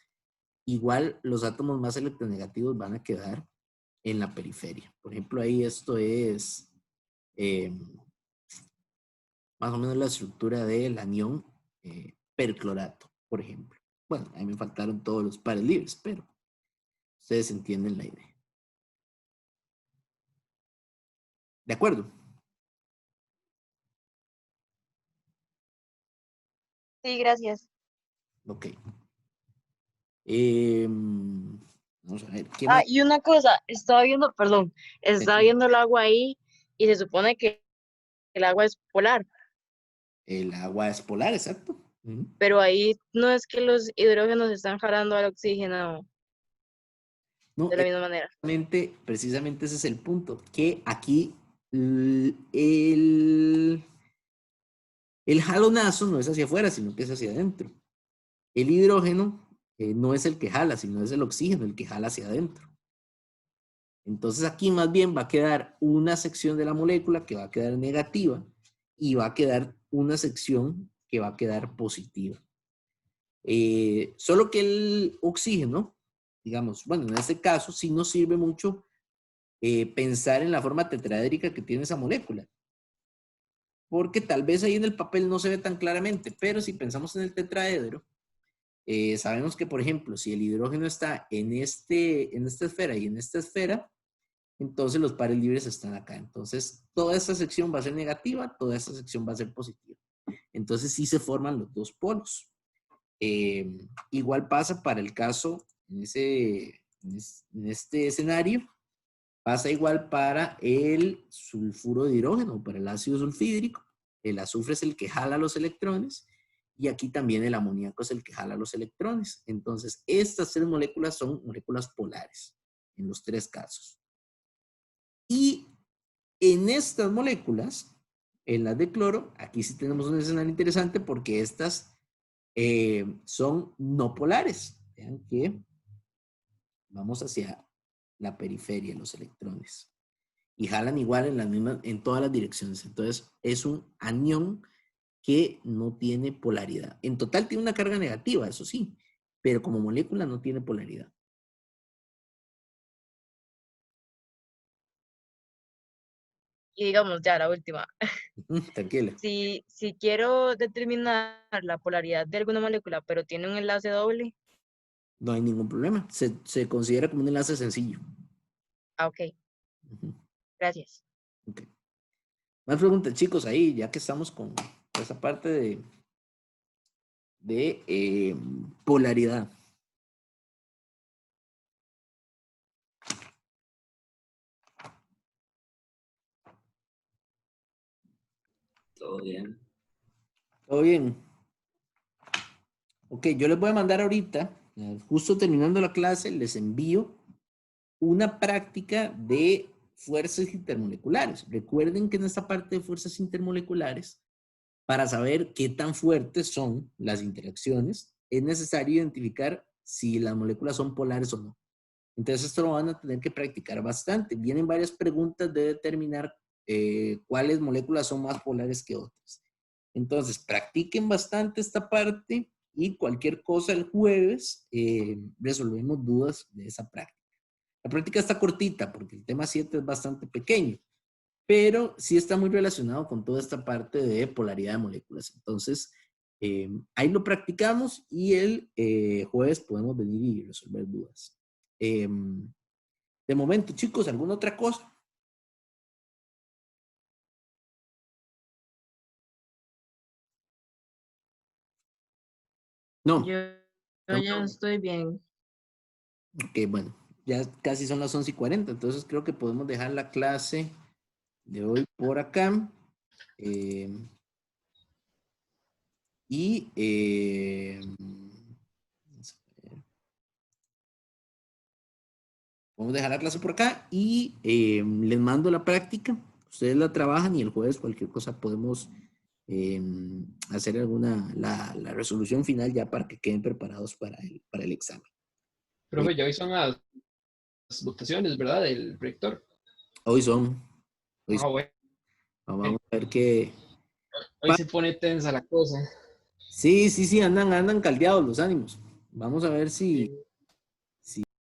igual los átomos más electronegativos van a quedar en la periferia. Por ejemplo, ahí esto es más o menos la estructura del anión perclorato, por ejemplo. Bueno, ahí me faltaron todos los pares libres, pero ustedes entienden la idea. ¿De acuerdo? Sí, gracias. Ok. Vamos a ver. ¿Qué Ah, más? y una cosa, estaba viendo, perdón, estaba viendo el agua ahí y se supone que el agua es polar, El agua es polar, exacto. pero ahí no es que los hidrógenos están jalando al oxígeno No, de la misma manera. precisamente ese es el punto, que aquí el jalonazo no es hacia afuera, sino que es hacia adentro. El hidrógeno no es el que jala, sino es el oxígeno el que jala hacia adentro. Entonces aquí más bien va a quedar una sección de la molécula que va a quedar negativa y va a quedar una sección que va a quedar positiva. Solo que el oxígeno, digamos, bueno, en este caso sí nos sirve mucho pensar en la forma tetraédrica que tiene esa molécula. Porque tal vez ahí en el papel no se ve tan claramente, pero si pensamos en el tetraedro, sabemos que, por ejemplo, si el hidrógeno está en esta esfera y en esta esfera, entonces los pares libres están acá. Entonces, toda esta sección va a ser negativa, toda esta sección va a ser positiva. Entonces, sí se forman los dos polos. Igual pasa para el caso, en este escenario, pasa igual para el sulfuro de hidrógeno, para el ácido sulfídrico. El azufre es el que jala los electrones y aquí también el amoníaco es el que jala los electrones. Entonces, estas tres moléculas son moléculas polares en los tres casos. Y en estas moléculas, en las de cloro, aquí sí tenemos un escenario interesante porque estas son no polares. Vean que vamos hacia la periferia, los electrones. Y jalan igual en todas las direcciones. Entonces, es un anión que no tiene polaridad. En total tiene una carga negativa, eso sí, pero como molécula no tiene polaridad. Y digamos, ya la última. Tranquila. Si quiero determinar la polaridad de alguna molécula, pero tiene un enlace doble. No hay ningún problema. Se considera como un enlace sencillo. Ah, ok. Gracias. Okay. Más preguntas, chicos, ahí, ya que estamos con esa parte de polaridad. Todo bien. ¿Todo bien? Ok, yo les voy a mandar ahorita, justo terminando la clase, les envío una práctica de fuerzas intermoleculares. Recuerden que en esta parte de fuerzas intermoleculares, para saber qué tan fuertes son las interacciones, es necesario identificar si las moléculas son polares o no. Entonces esto lo van a tener que practicar bastante. Vienen varias preguntas de determinar cuáles moléculas son más polares que otras. Entonces practiquen bastante esta parte y cualquier cosa el jueves resolvemos dudas de esa práctica. La práctica está cortita porque el tema 7 es bastante pequeño, pero sí está muy relacionado con toda esta parte de polaridad de moléculas. Entonces, ahí lo practicamos y el jueves podemos venir y resolver dudas. De momento, chicos, ¿alguna otra cosa? No. Yo ya estoy bien. Ok, bueno, ya casi son las 11:40, entonces creo que podemos dejar la clase de hoy por acá. Vamos a dejar la clase por acá y les mando la práctica. Ustedes la trabajan y el jueves cualquier cosa podemos hacer la resolución final ya para que queden preparados para el examen. Profe, ya hoy son las votaciones, ¿verdad? Del proyector. Hoy son. Bueno. Vamos a ver qué. Hoy se pone tensa la cosa. Sí, andan caldeados los ánimos. Vamos a ver si